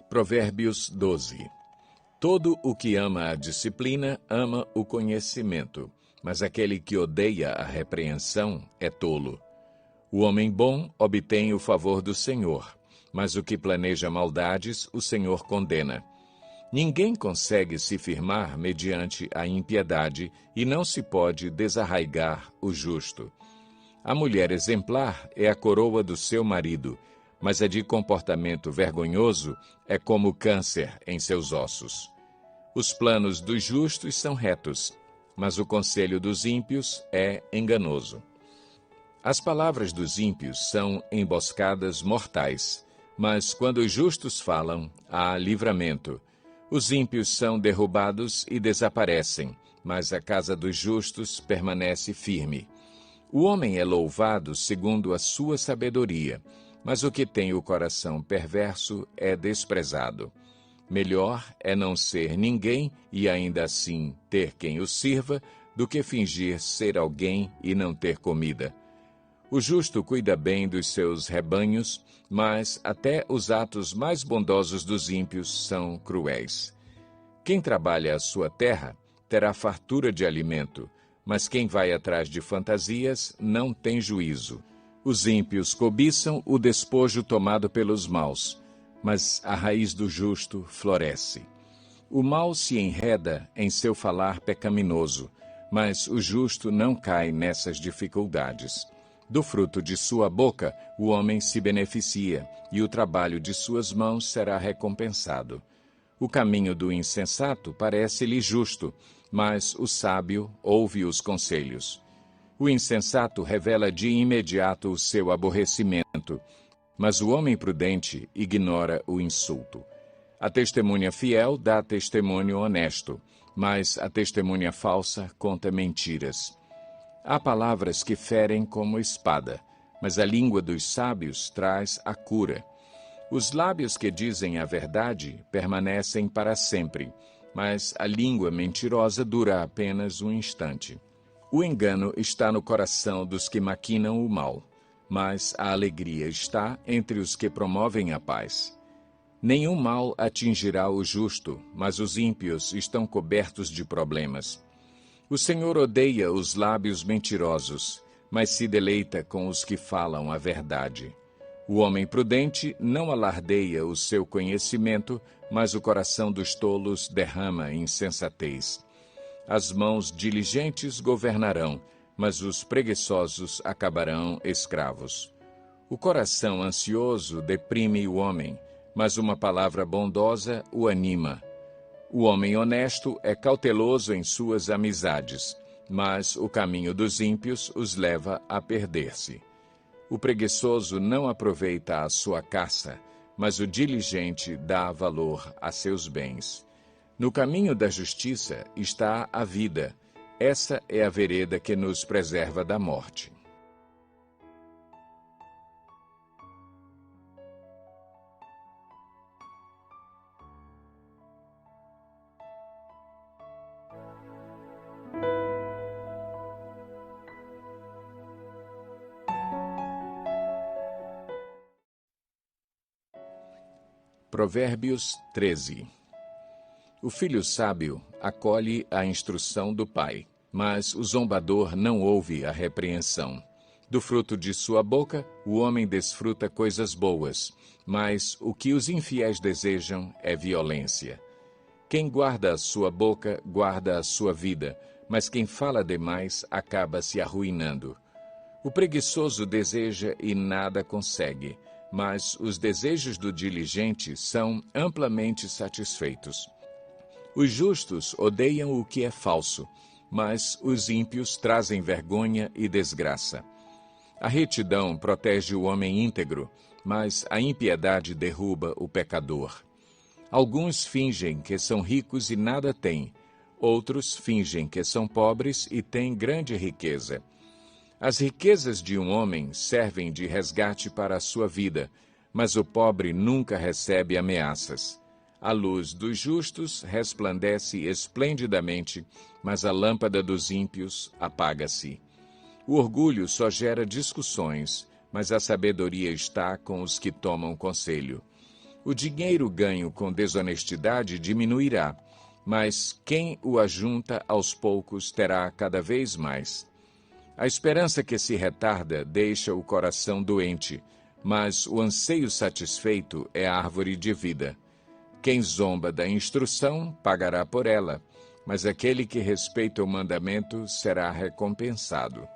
Provérbios 12. Todo o que ama a disciplina ama o conhecimento, mas aquele que odeia a repreensão é tolo. O homem bom obtém o favor do Senhor, mas o que planeja maldades, o Senhor condena. Ninguém consegue se firmar mediante a impiedade e não se pode desarraigar o justo. A mulher exemplar é a coroa do seu marido, mas a de comportamento vergonhoso é como câncer em seus ossos. Os planos dos justos são retos, mas o conselho dos ímpios é enganoso. As palavras dos ímpios são emboscadas mortais, mas quando os justos falam, há livramento. Os ímpios são derrubados e desaparecem, mas a casa dos justos permanece firme. O homem é louvado segundo a sua sabedoria, mas o que tem o coração perverso é desprezado. Melhor é não ser ninguém e ainda assim ter quem o sirva, do que fingir ser alguém e não ter comida. O justo cuida bem dos seus rebanhos, mas até os atos mais bondosos dos ímpios são cruéis. Quem trabalha a sua terra terá fartura de alimento, mas quem vai atrás de fantasias não tem juízo. Os ímpios cobiçam o despojo tomado pelos maus, mas a raiz do justo floresce. O mal se enreda em seu falar pecaminoso, mas o justo não cai nessas dificuldades. Do fruto de sua boca o homem se beneficia, e o trabalho de suas mãos será recompensado. O caminho do insensato parece-lhe justo, mas o sábio ouve os conselhos. O insensato revela de imediato o seu aborrecimento, mas o homem prudente ignora o insulto. A testemunha fiel dá testemunho honesto, mas a testemunha falsa conta mentiras. Há palavras que ferem como espada, mas a língua dos sábios traz a cura. Os lábios que dizem a verdade permanecem para sempre, mas a língua mentirosa dura apenas um instante. O engano está no coração dos que maquinam o mal, mas a alegria está entre os que promovem a paz. Nenhum mal atingirá o justo, mas os ímpios estão cobertos de problemas. O Senhor odeia os lábios mentirosos, mas se deleita com os que falam a verdade. O homem prudente não alardeia o seu conhecimento, mas o coração dos tolos derrama insensatez. As mãos diligentes governarão, mas os preguiçosos acabarão escravos. O coração ansioso deprime o homem, mas uma palavra bondosa o anima. O homem honesto é cauteloso em suas amizades, mas o caminho dos ímpios os leva a perder-se. O preguiçoso não aproveita a sua caça, mas o diligente dá valor a seus bens. No caminho da justiça está a vida. Essa é a vereda que nos preserva da morte. Provérbios 13. O filho sábio acolhe a instrução do pai, mas o zombador não ouve a repreensão. Do fruto de sua boca, o homem desfruta coisas boas, mas o que os infiéis desejam é violência. Quem guarda a sua boca, guarda a sua vida, mas quem fala demais acaba se arruinando. O preguiçoso deseja e nada consegue, mas os desejos do diligente são amplamente satisfeitos. Os justos odeiam o que é falso, mas os ímpios trazem vergonha e desgraça. A retidão protege o homem íntegro, mas a impiedade derruba o pecador. Alguns fingem que são ricos e nada têm, outros fingem que são pobres e têm grande riqueza. As riquezas de um homem servem de resgate para a sua vida, mas o pobre nunca recebe ameaças. A luz dos justos resplandece esplendidamente, mas a lâmpada dos ímpios apaga-se. O orgulho só gera discussões, mas a sabedoria está com os que tomam conselho. O dinheiro ganho com desonestidade diminuirá, mas quem o ajunta aos poucos terá cada vez mais. A esperança que se retarda deixa o coração doente, mas o anseio satisfeito é árvore de vida. Quem zomba da instrução pagará por ela, mas aquele que respeita o mandamento será recompensado.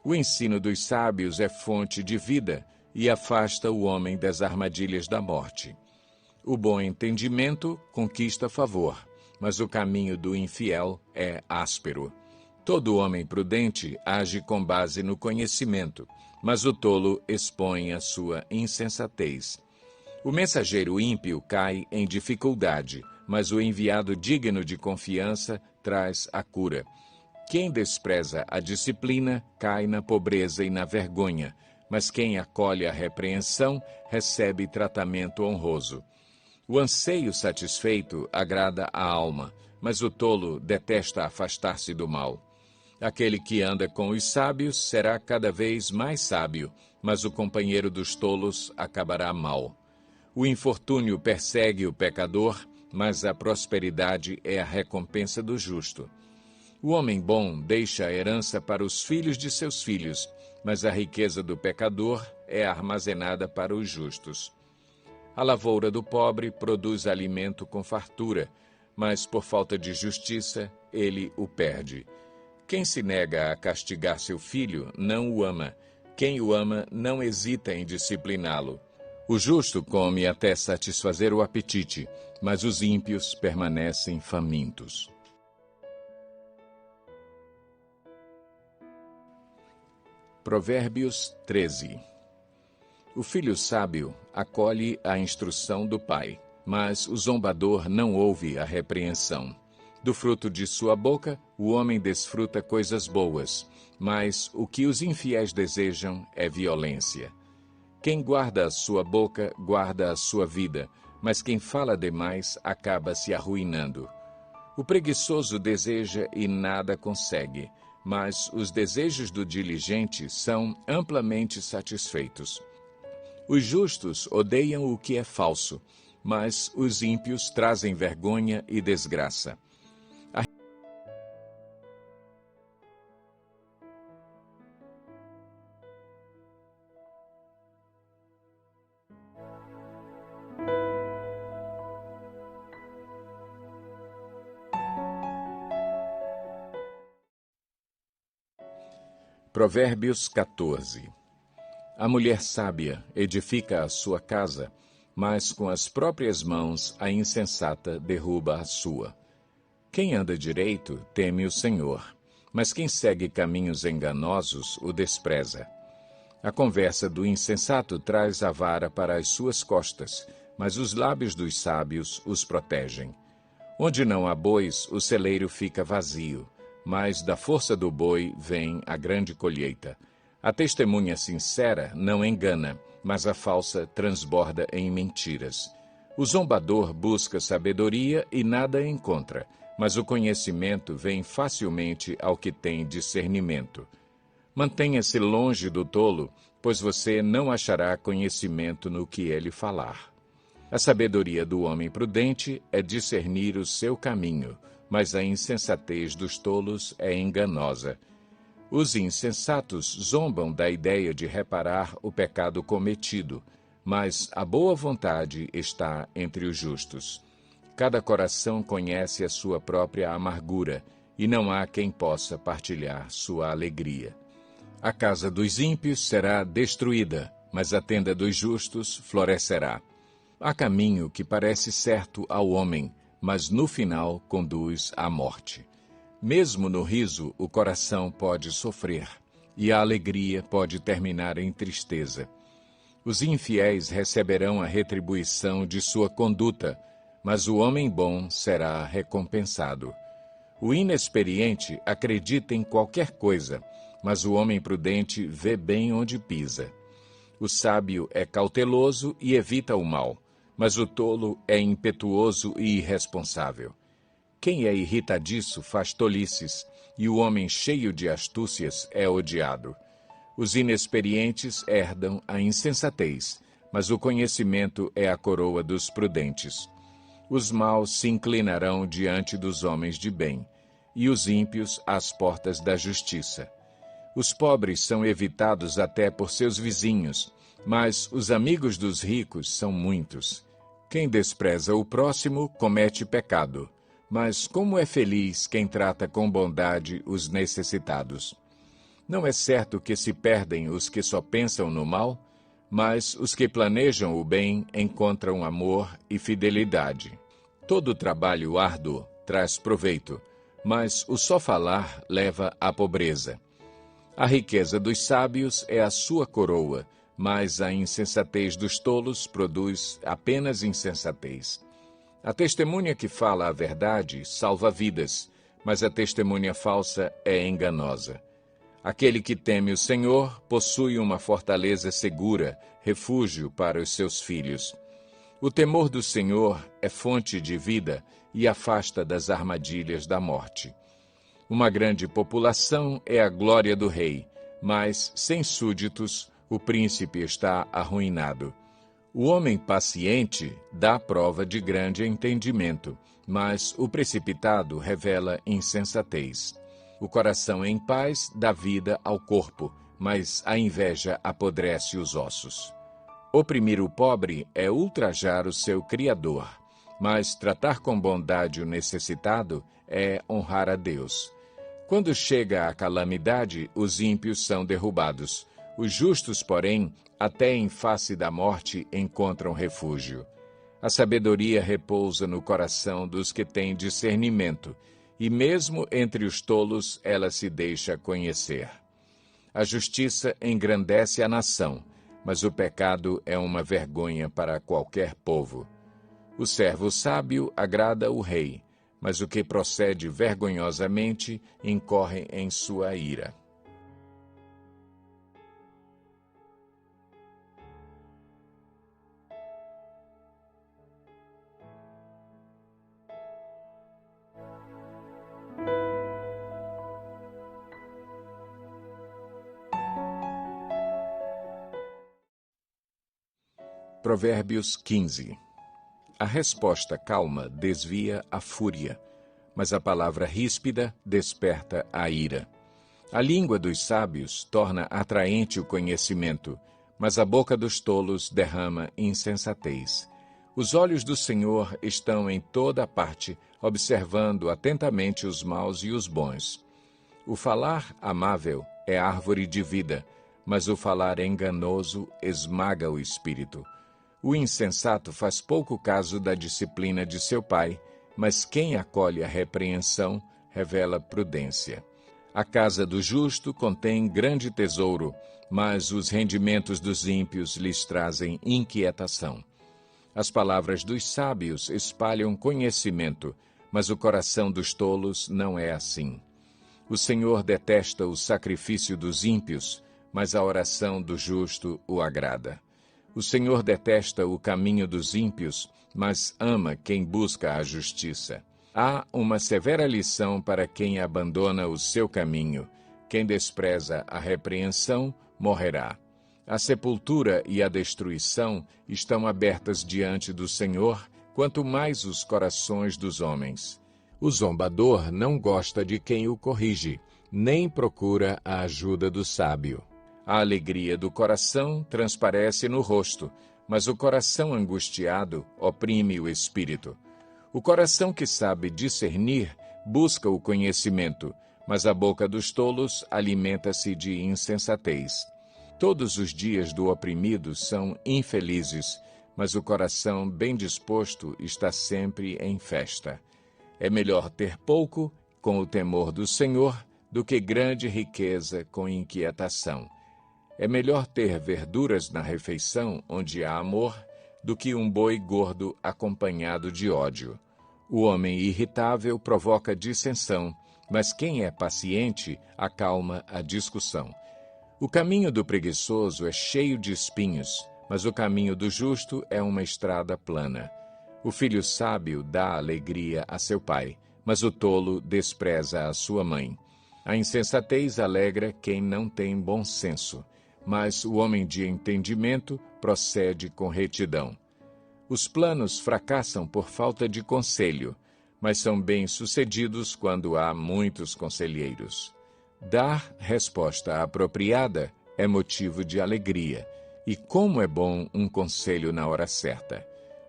O ensino dos sábios é fonte de vida e afasta o homem das armadilhas da morte. O bom entendimento conquista favor, mas o caminho do infiel é áspero. Todo homem prudente age com base no conhecimento, mas o tolo expõe a sua insensatez. O mensageiro ímpio cai em dificuldade, mas o enviado digno de confiança traz a cura. Quem despreza a disciplina cai na pobreza e na vergonha, mas quem acolhe a repreensão recebe tratamento honroso. O anseio satisfeito agrada a alma, mas o tolo detesta afastar-se do mal. Aquele que anda com os sábios será cada vez mais sábio, mas o companheiro dos tolos acabará mal. O infortúnio persegue o pecador, mas a prosperidade é a recompensa do justo. O homem bom deixa a herança para os filhos de seus filhos, mas a riqueza do pecador é armazenada para os justos. A lavoura do pobre produz alimento com fartura, mas por falta de justiça ele o perde. Quem se nega a castigar seu filho não o ama. Quem o ama não hesita em discipliná-lo. O justo come até satisfazer o apetite, mas os ímpios permanecem famintos. Provérbios 13. O filho sábio acolhe a instrução do pai, mas o zombador não ouve a repreensão. Do fruto de sua boca, o homem desfruta coisas boas, mas o que os infiéis desejam é violência. Quem guarda a sua boca, guarda a sua vida, mas quem fala demais acaba se arruinando. O preguiçoso deseja e nada consegue, mas os desejos do diligente são amplamente satisfeitos. Os justos odeiam o que é falso, mas os ímpios trazem vergonha e desgraça. Provérbios 14. A mulher sábia edifica a sua casa, mas com as próprias mãos a insensata derruba a sua. Quem anda direito teme o Senhor, mas quem segue caminhos enganosos o despreza. A conversa do insensato traz a vara para as suas costas, mas os lábios dos sábios os protegem. Onde não há bois, o celeiro fica vazio, mas da força do boi vem a grande colheita. A testemunha sincera não engana, mas a falsa transborda em mentiras. O zombador busca sabedoria e nada encontra, mas o conhecimento vem facilmente ao que tem discernimento. Mantenha-se longe do tolo, pois você não achará conhecimento no que ele falar. A sabedoria do homem prudente é discernir o seu caminho, mas a insensatez dos tolos é enganosa. Os insensatos zombam da ideia de reparar o pecado cometido, mas a boa vontade está entre os justos. Cada coração conhece a sua própria amargura, e não há quem possa partilhar sua alegria. A casa dos ímpios será destruída, mas a tenda dos justos florescerá. Há caminho que parece certo ao homem, mas no final conduz à morte. Mesmo no riso, o coração pode sofrer, e a alegria pode terminar em tristeza. Os infiéis receberão a retribuição de sua conduta, mas o homem bom será recompensado. O inexperiente acredita em qualquer coisa, mas o homem prudente vê bem onde pisa. O sábio é cauteloso e evita o mal, mas o tolo é impetuoso e irresponsável. Quem é irritadiço faz tolices, e o homem cheio de astúcias é odiado. Os inexperientes herdam a insensatez, mas o conhecimento é a coroa dos prudentes. Os maus se inclinarão diante dos homens de bem, e os ímpios às portas da justiça. Os pobres são evitados até por seus vizinhos, mas os amigos dos ricos são muitos. Quem despreza o próximo comete pecado, mas como é feliz quem trata com bondade os necessitados. Não é certo que se perdem os que só pensam no mal, mas os que planejam o bem encontram amor e fidelidade. Todo trabalho árduo traz proveito, mas o só falar leva à pobreza. A riqueza dos sábios é a sua coroa, mas a insensatez dos tolos produz apenas insensatez. A testemunha que fala a verdade salva vidas, mas a testemunha falsa é enganosa. Aquele que teme o Senhor possui uma fortaleza segura, refúgio para os seus filhos. O temor do Senhor é fonte de vida e afasta das armadilhas da morte. Uma grande população é a glória do rei, mas, sem súditos, o príncipe está arruinado. O homem paciente dá prova de grande entendimento, mas o precipitado revela insensatez. O coração em paz dá vida ao corpo, mas a inveja apodrece os ossos. Oprimir o pobre é ultrajar o seu Criador, mas tratar com bondade o necessitado é honrar a Deus. Quando chega a calamidade, os ímpios são derrubados. Os justos, porém, até em face da morte encontram refúgio. A sabedoria repousa no coração dos que têm discernimento, e mesmo entre os tolos ela se deixa conhecer. A justiça engrandece a nação, mas o pecado é uma vergonha para qualquer povo. O servo sábio agrada o rei, mas o que procede vergonhosamente incorre em sua ira. Provérbios 15. A resposta calma desvia a fúria, mas a palavra ríspida desperta a ira. A língua dos sábios torna atraente o conhecimento, mas a boca dos tolos derrama insensatez. Os olhos do Senhor estão em toda parte, observando atentamente os maus e os bons. O falar amável é árvore de vida, mas o falar enganoso esmaga o espírito. O insensato faz pouco caso da disciplina de seu pai, mas quem acolhe a repreensão revela prudência. A casa do justo contém grande tesouro, mas os rendimentos dos ímpios lhes trazem inquietação. As palavras dos sábios espalham conhecimento, mas o coração dos tolos não é assim. O Senhor detesta o sacrifício dos ímpios, mas a oração do justo o agrada. O Senhor detesta o caminho dos ímpios, mas ama quem busca a justiça. Há uma severa lição para quem abandona o seu caminho. Quem despreza a repreensão, morrerá. A sepultura e a destruição estão abertas diante do Senhor, quanto mais os corações dos homens. O zombador não gosta de quem o corrige, nem procura a ajuda do sábio. A alegria do coração transparece no rosto, mas o coração angustiado oprime o espírito. O coração que sabe discernir busca o conhecimento, mas a boca dos tolos alimenta-se de insensatez. Todos os dias do oprimido são infelizes, mas o coração bem disposto está sempre em festa. É melhor ter pouco, com o temor do Senhor, do que grande riqueza com inquietação. É melhor ter verduras na refeição, onde há amor, do que um boi gordo acompanhado de ódio. O homem irritável provoca dissensão, mas quem é paciente acalma a discussão. O caminho do preguiçoso é cheio de espinhos, mas o caminho do justo é uma estrada plana. O filho sábio dá alegria a seu pai, mas o tolo despreza a sua mãe. A insensatez alegra quem não tem bom senso, mas o homem de entendimento procede com retidão. Os planos fracassam por falta de conselho, mas são bem-sucedidos quando há muitos conselheiros. Dar resposta apropriada é motivo de alegria, e como é bom um conselho na hora certa.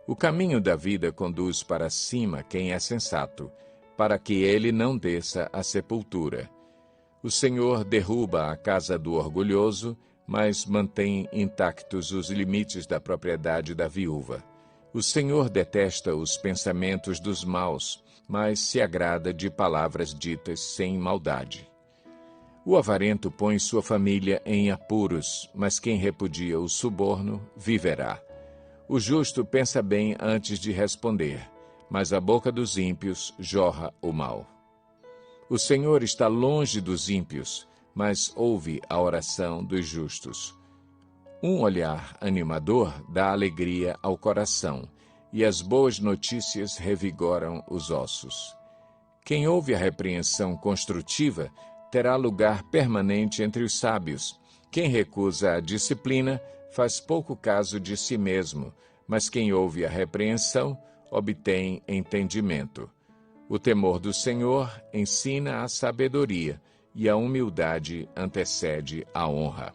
O caminho da vida conduz para cima quem é sensato, para que ele não desça à sepultura. O Senhor derruba a casa do orgulhoso, mas mantém intactos os limites da propriedade da viúva. O Senhor detesta os pensamentos dos maus, mas se agrada de palavras ditas sem maldade. O avarento põe sua família em apuros, mas quem repudia o suborno viverá. O justo pensa bem antes de responder, mas a boca dos ímpios jorra o mal. O Senhor está longe dos ímpios, mas ouve a oração dos justos. Um olhar animador dá alegria ao coração, e as boas notícias revigoram os ossos. Quem ouve a repreensão construtiva terá lugar permanente entre os sábios. Quem recusa a disciplina faz pouco caso de si mesmo, mas quem ouve a repreensão obtém entendimento. O temor do Senhor ensina a sabedoria, e a humildade antecede a honra.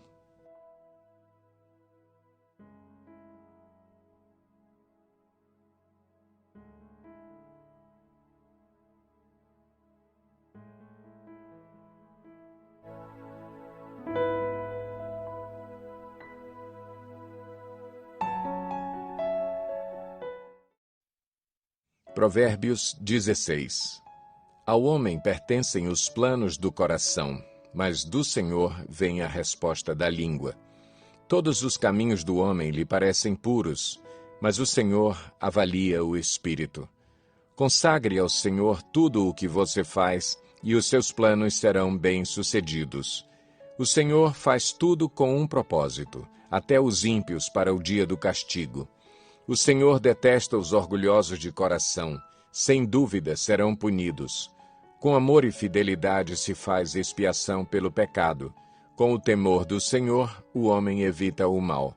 Provérbios 16. Ao homem pertencem os planos do coração, mas do Senhor vem a resposta da língua. Todos os caminhos do homem lhe parecem puros, mas o Senhor avalia o espírito. Consagre ao Senhor tudo o que você faz, e os seus planos serão bem-sucedidos. O Senhor faz tudo com um propósito, até os ímpios para o dia do castigo. O Senhor detesta os orgulhosos de coração, sem dúvida serão punidos. Com amor e fidelidade se faz expiação pelo pecado. Com o temor do Senhor, o homem evita o mal.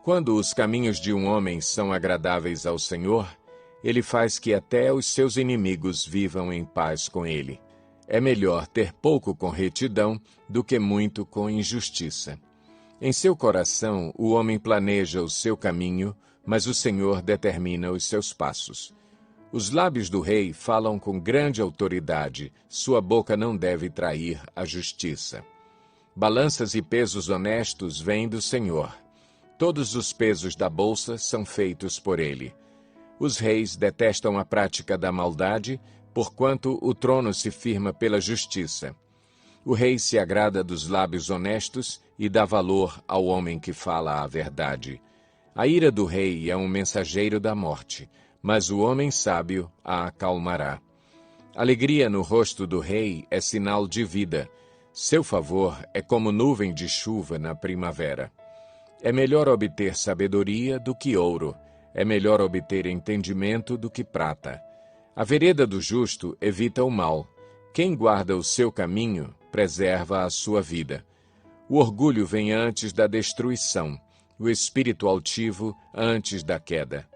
Quando os caminhos de um homem são agradáveis ao Senhor, ele faz que até os seus inimigos vivam em paz com ele. É melhor ter pouco com retidão do que muito com injustiça. Em seu coração, o homem planeja o seu caminho, mas o Senhor determina os seus passos. Os lábios do rei falam com grande autoridade, sua boca não deve trair a justiça. Balanças e pesos honestos vêm do Senhor. Todos os pesos da bolsa são feitos por ele. Os reis detestam a prática da maldade, porquanto o trono se firma pela justiça. O rei se agrada dos lábios honestos e dá valor ao homem que fala a verdade. A ira do rei é um mensageiro da morte, mas o homem sábio a acalmará. Alegria no rosto do rei é sinal de vida. Seu favor é como nuvem de chuva na primavera. É melhor obter sabedoria do que ouro. É melhor obter entendimento do que prata. A vereda do justo evita o mal. Quem guarda o seu caminho preserva a sua vida. O orgulho vem antes da destruição, o espírito altivo antes da queda.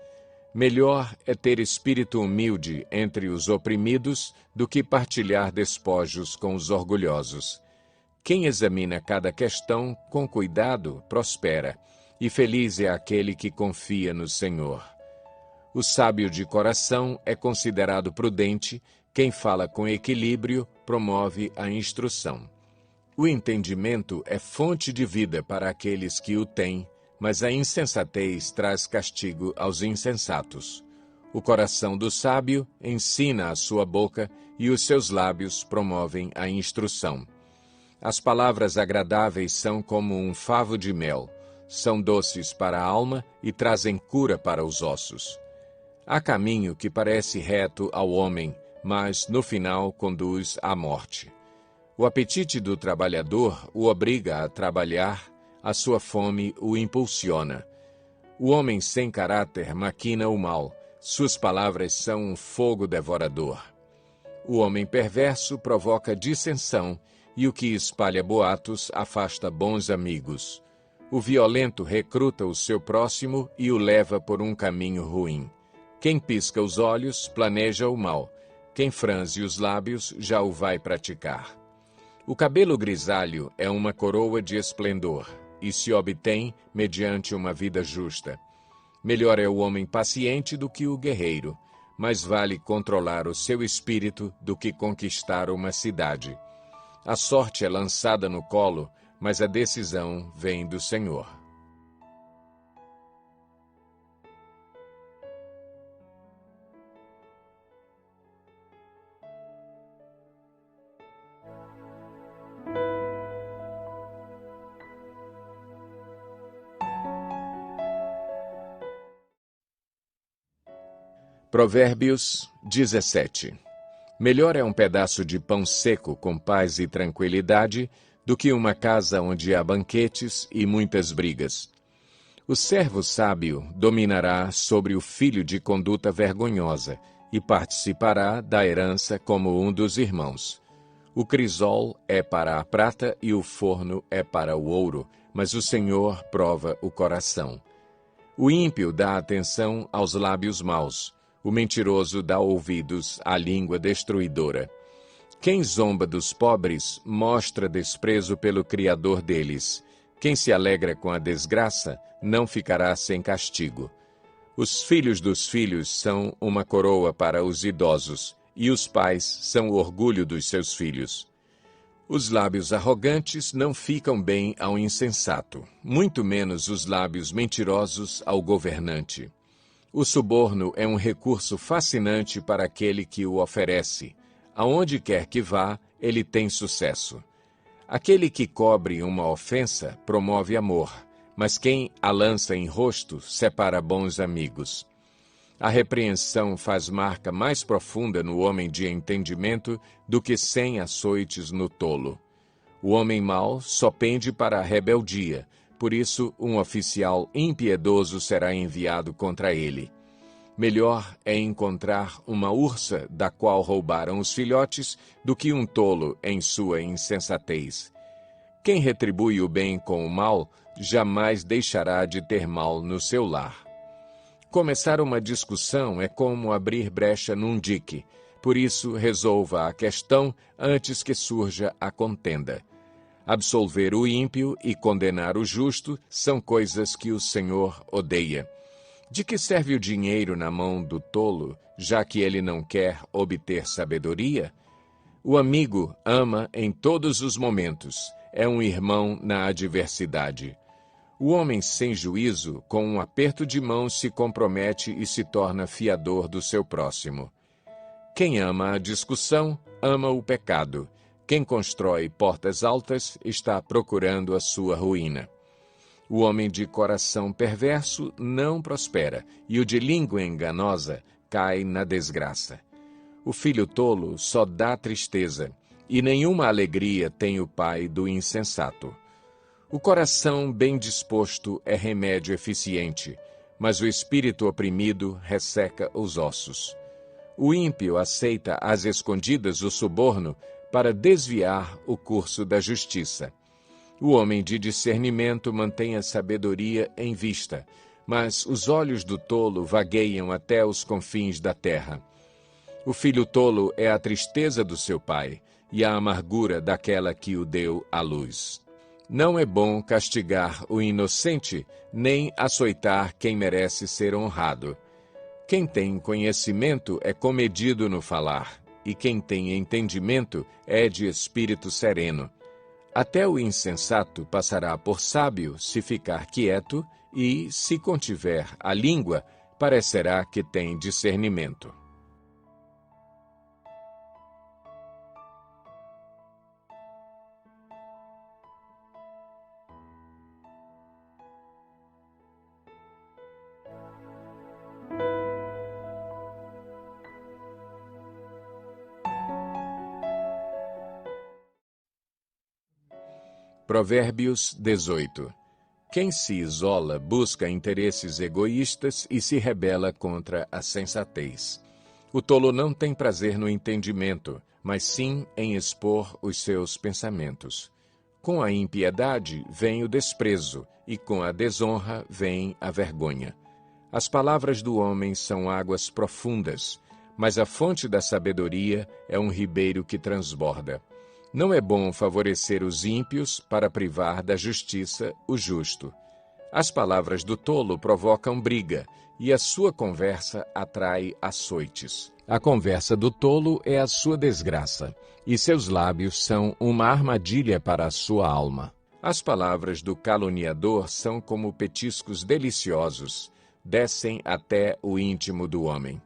Melhor é ter espírito humilde entre os oprimidos do que partilhar despojos com os orgulhosos. Quem examina cada questão com cuidado prospera, e feliz é aquele que confia no Senhor. O sábio de coração é considerado prudente, quem fala com equilíbrio promove a instrução. O entendimento é fonte de vida para aqueles que o têm, mas a insensatez traz castigo aos insensatos. O coração do sábio ensina a sua boca e os seus lábios promovem a instrução. As palavras agradáveis são como um favo de mel, são doces para a alma e trazem cura para os ossos. Há caminho que parece reto ao homem, mas no final conduz à morte. O apetite do trabalhador o obriga a trabalhar, a sua fome o impulsiona. O homem sem caráter maquina o mal, suas palavras são um fogo devorador. O homem perverso provoca dissensão, e o que espalha boatos afasta bons amigos. O violento recruta o seu próximo e o leva por um caminho ruim. Quem pisca os olhos planeja o mal. Quem franze os lábios já o vai praticar. O cabelo grisalho é uma coroa de esplendor e se obtém mediante uma vida justa. Melhor é o homem paciente do que o guerreiro, mas vale controlar o seu espírito do que conquistar uma cidade. A sorte é lançada no colo, mas a decisão vem do Senhor. Provérbios 17. Melhor é um pedaço de pão seco com paz e tranquilidade do que uma casa onde há banquetes e muitas brigas. O servo sábio dominará sobre o filho de conduta vergonhosa e participará da herança como um dos irmãos. O crisol é para a prata e o forno é para o ouro, mas o Senhor prova o coração. O ímpio dá atenção aos lábios maus, o mentiroso dá ouvidos à língua destruidora. Quem zomba dos pobres mostra desprezo pelo Criador deles. Quem se alegra com a desgraça não ficará sem castigo. Os filhos dos filhos são uma coroa para os idosos, e os pais são o orgulho dos seus filhos. Os lábios arrogantes não ficam bem ao insensato, muito menos os lábios mentirosos ao governante. O suborno é um recurso fascinante para aquele que o oferece. Aonde quer que vá, ele tem sucesso. Aquele que cobre uma ofensa promove amor, mas quem a lança em rosto separa bons amigos. A repreensão faz marca mais profunda no homem de entendimento do que 100 açoites no tolo. O homem mau só pende para a rebeldia, por isso um oficial impiedoso será enviado contra ele. Melhor é encontrar uma ursa da qual roubaram os filhotes do que um tolo em sua insensatez. Quem retribui o bem com o mal jamais deixará de ter mal no seu lar. Começar uma discussão é como abrir brecha num dique, por isso resolva a questão antes que surja a contenda. Absolver o ímpio e condenar o justo são coisas que o Senhor odeia. De que serve o dinheiro na mão do tolo, já que ele não quer obter sabedoria? O amigo ama em todos os momentos, é um irmão na adversidade. O homem sem juízo, com um aperto de mão, se compromete e se torna fiador do seu próximo. Quem ama a discussão, ama o pecado. Quem constrói portas altas está procurando a sua ruína. O homem de coração perverso não prospera, e o de língua enganosa cai na desgraça. O filho tolo só dá tristeza, e nenhuma alegria tem o pai do insensato. O coração bem disposto é remédio eficiente, mas o espírito oprimido resseca os ossos. O ímpio aceita às escondidas o suborno para desviar o curso da justiça. O homem de discernimento mantém a sabedoria em vista, mas os olhos do tolo vagueiam até os confins da terra. O filho tolo é a tristeza do seu pai e a amargura daquela que o deu à luz. Não é bom castigar o inocente, nem açoitar quem merece ser honrado. Quem tem conhecimento é comedido no falar, e quem tem entendimento é de espírito sereno. Até o insensato passará por sábio se ficar quieto e, se contiver a língua, parecerá que tem discernimento. Provérbios 18. Quem se isola busca interesses egoístas e se rebela contra a sensatez. O tolo não tem prazer no entendimento, mas sim em expor os seus pensamentos. Com a impiedade vem o desprezo, e com a desonra vem a vergonha. As palavras do homem são águas profundas, mas a fonte da sabedoria é um ribeiro que transborda. Não é bom favorecer os ímpios para privar da justiça o justo. As palavras do tolo provocam briga, e a sua conversa atrai açoites. A conversa do tolo é a sua desgraça, e seus lábios são uma armadilha para a sua alma. As palavras do caluniador são como petiscos deliciosos, descem até o íntimo do homem.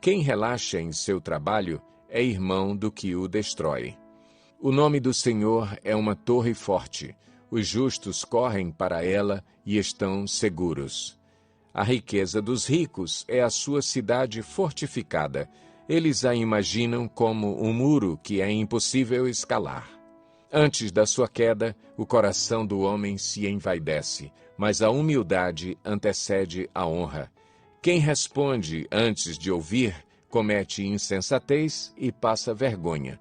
Quem relaxa em seu trabalho é irmão do que o destrói. O nome do Senhor é uma torre forte. Os justos correm para ela e estão seguros. A riqueza dos ricos é a sua cidade fortificada. Eles a imaginam como um muro que é impossível escalar. Antes da sua queda, o coração do homem se envaidece, mas a humildade antecede a honra. Quem responde antes de ouvir, comete insensatez e passa vergonha.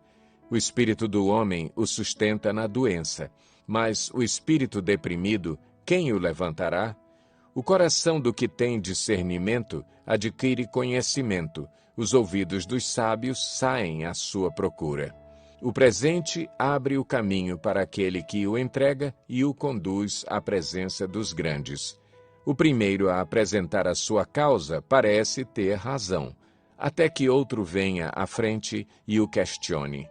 O espírito do homem o sustenta na doença, mas o espírito deprimido, quem o levantará? O coração do que tem discernimento adquire conhecimento, os ouvidos dos sábios saem à sua procura. O presente abre o caminho para aquele que o entrega e o conduz à presença dos grandes. O primeiro a apresentar a sua causa parece ter razão, até que outro venha à frente e o questione.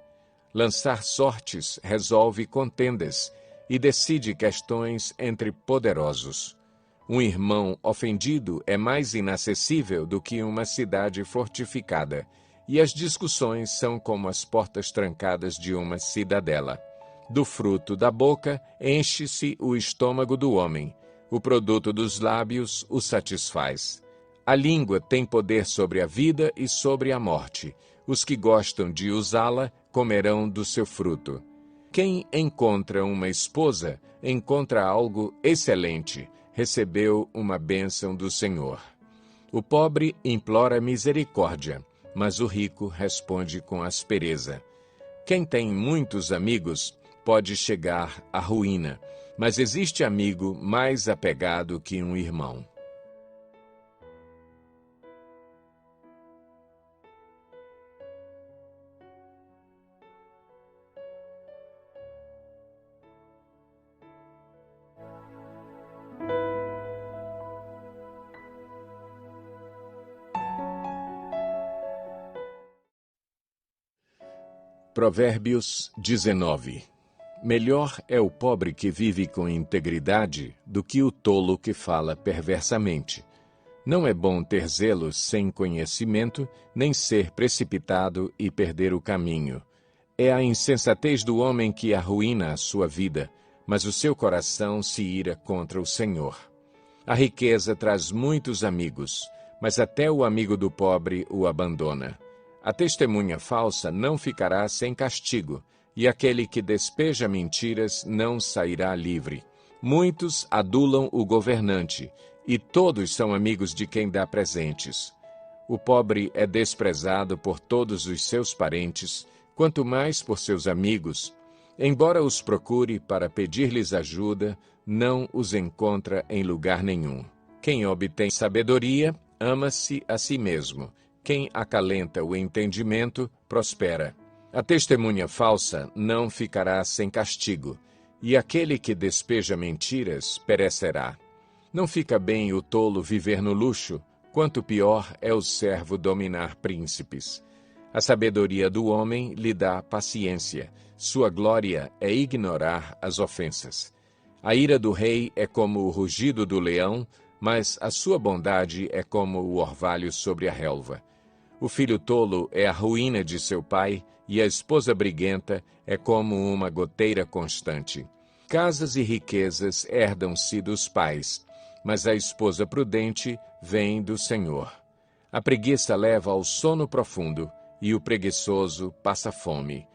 Lançar sortes resolve contendas e decide questões entre poderosos. Um irmão ofendido é mais inacessível do que uma cidade fortificada, e as discussões são como as portas trancadas de uma cidadela. Do fruto da boca enche-se o estômago do homem, o produto dos lábios o satisfaz. A língua tem poder sobre a vida e sobre a morte. Os que gostam de usá-la comerão do seu fruto. Quem encontra uma esposa, encontra algo excelente, recebeu uma bênção do Senhor. O pobre implora misericórdia, mas o rico responde com aspereza. Quem tem muitos amigos pode chegar à ruína, mas existe amigo mais apegado que um irmão. Provérbios 19. Melhor é o pobre que vive com integridade do que o tolo que fala perversamente. Não é bom ter zelo sem conhecimento, nem ser precipitado e perder o caminho. É a insensatez do homem que arruína a sua vida, mas o seu coração se ira contra o Senhor. A riqueza traz muitos amigos, mas até o amigo do pobre o abandona. A testemunha falsa não ficará sem castigo, e aquele que despeja mentiras não sairá livre. Muitos adulam o governante, e todos são amigos de quem dá presentes. O pobre é desprezado por todos os seus parentes, quanto mais por seus amigos. Embora os procure para pedir-lhes ajuda, não os encontra em lugar nenhum. Quem obtém sabedoria, ama-se a si mesmo. Quem acalenta o entendimento, prospera. A testemunha falsa não ficará sem castigo, e aquele que despeja mentiras perecerá. Não fica bem o tolo viver no luxo, quanto pior é o servo dominar príncipes. A sabedoria do homem lhe dá paciência, sua glória é ignorar as ofensas. A ira do rei é como o rugido do leão, mas a sua bondade é como o orvalho sobre a relva. O filho tolo é a ruína de seu pai, e a esposa briguenta é como uma goteira constante. Casas e riquezas herdam-se dos pais, mas a esposa prudente vem do Senhor. A preguiça leva ao sono profundo, e o preguiçoso passa fome.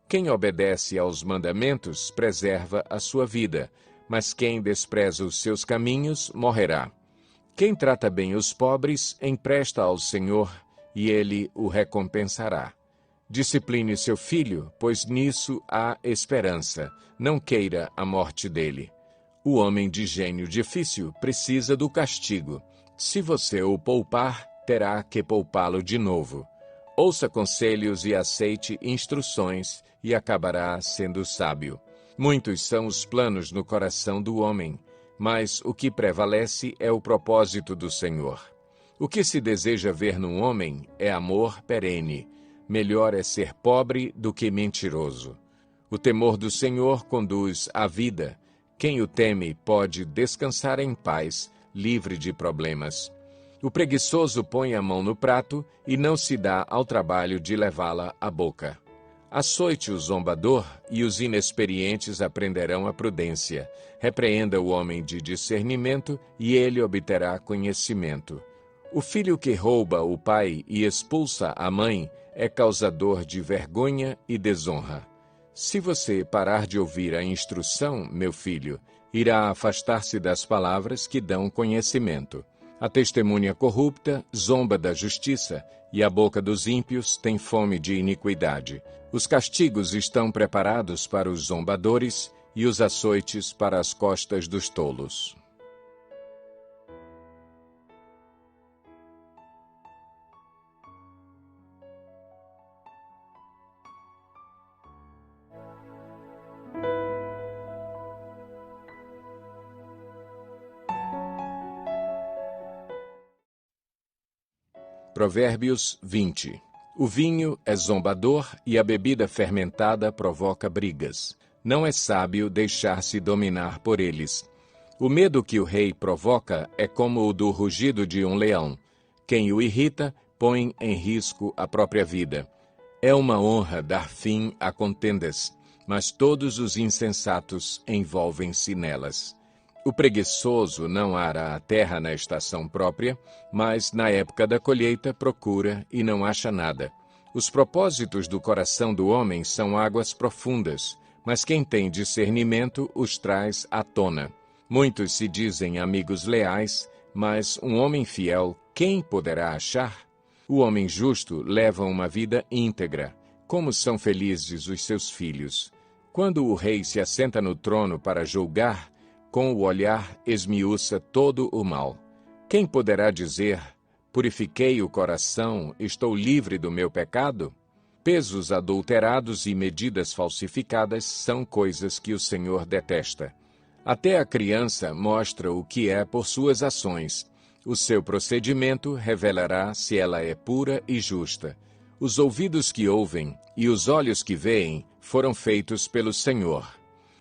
Quem obedece aos mandamentos preserva a sua vida, mas quem despreza os seus caminhos morrerá. Quem trata bem os pobres empresta ao Senhor, e ele o recompensará. Discipline seu filho, pois nisso há esperança. Não queira a morte dele. O homem de gênio difícil precisa do castigo. Se você o poupar, terá que poupá-lo de novo. Ouça conselhos e aceite instruções, e acabará sendo sábio. Muitos são os planos no coração do homem, mas o que prevalece é o propósito do Senhor. O que se deseja ver num homem é amor perene. Melhor é ser pobre do que mentiroso. O temor do Senhor conduz à vida. Quem o teme pode descansar em paz, livre de problemas. O preguiçoso põe a mão no prato e não se dá ao trabalho de levá-la à boca. Açoite o zombador e os inexperientes aprenderão a prudência. Repreenda o homem de discernimento e ele obterá conhecimento. O filho que rouba o pai e expulsa a mãe é causador de vergonha e desonra. Se você parar de ouvir a instrução, meu filho, irá afastar-se das palavras que dão conhecimento. A testemunha corrupta zomba da justiça, e a boca dos ímpios tem fome de iniquidade. Os castigos estão preparados para os zombadores e os açoites para as costas dos tolos. Provérbios 20. O vinho é zombador e a bebida fermentada provoca brigas. Não é sábio deixar-se dominar por eles. O medo que o rei provoca é como o do rugido de um leão. Quem o irrita põe em risco a própria vida. É uma honra dar fim a contendas, mas todos os insensatos envolvem-se nelas. O preguiçoso não ara a terra na estação própria, mas na época da colheita procura e não acha nada. Os propósitos do coração do homem são águas profundas, mas quem tem discernimento os traz à tona. Muitos se dizem amigos leais, mas um homem fiel, quem poderá achar? O homem justo leva uma vida íntegra. Como são felizes os seus filhos! Quando o rei se assenta no trono para julgar, com o olhar esmiuça todo o mal. Quem poderá dizer, purifiquei o coração, estou livre do meu pecado? Pesos adulterados e medidas falsificadas são coisas que o Senhor detesta. Até a criança mostra o que é por suas ações. O seu procedimento revelará se ela é pura e justa. Os ouvidos que ouvem e os olhos que veem foram feitos pelo Senhor.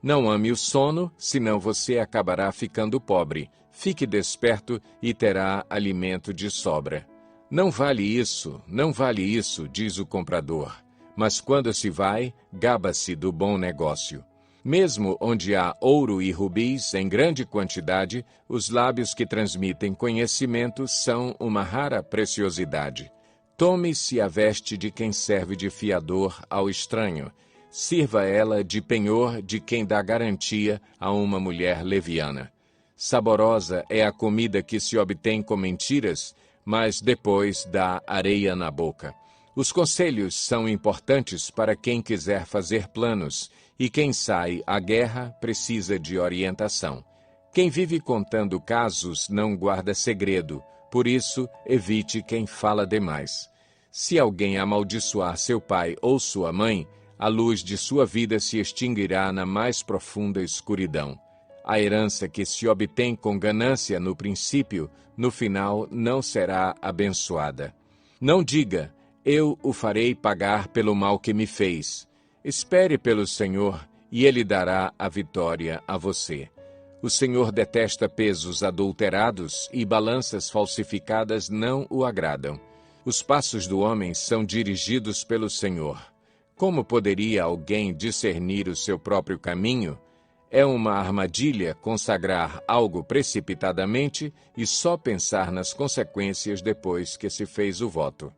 Não ame o sono, senão você acabará ficando pobre. Fique desperto e terá alimento de sobra. Não vale isso, diz o comprador. Mas quando se vai, gaba-se do bom negócio. Mesmo onde há ouro e rubis em grande quantidade, os lábios que transmitem conhecimento são uma rara preciosidade. Tome-se a veste de quem serve de fiador ao estranho. Sirva ela de penhor de quem dá garantia a uma mulher leviana. Saborosa é a comida que se obtém com mentiras, mas depois dá areia na boca. Os conselhos são importantes para quem quiser fazer planos, e quem sai à guerra precisa de orientação. Quem vive contando casos não guarda segredo, por isso evite quem fala demais. Se alguém amaldiçoar seu pai ou sua mãe, a luz de sua vida se extinguirá na mais profunda escuridão. A herança que se obtém com ganância no princípio, no final não será abençoada. Não diga, eu o farei pagar pelo mal que me fez. Espere pelo Senhor, e Ele dará a vitória a você. O Senhor detesta pesos adulterados e balanças falsificadas não o agradam. Os passos do homem são dirigidos pelo Senhor. Como poderia alguém discernir o seu próprio caminho? É uma armadilha consagrar algo precipitadamente e só pensar nas consequências depois que se fez o voto.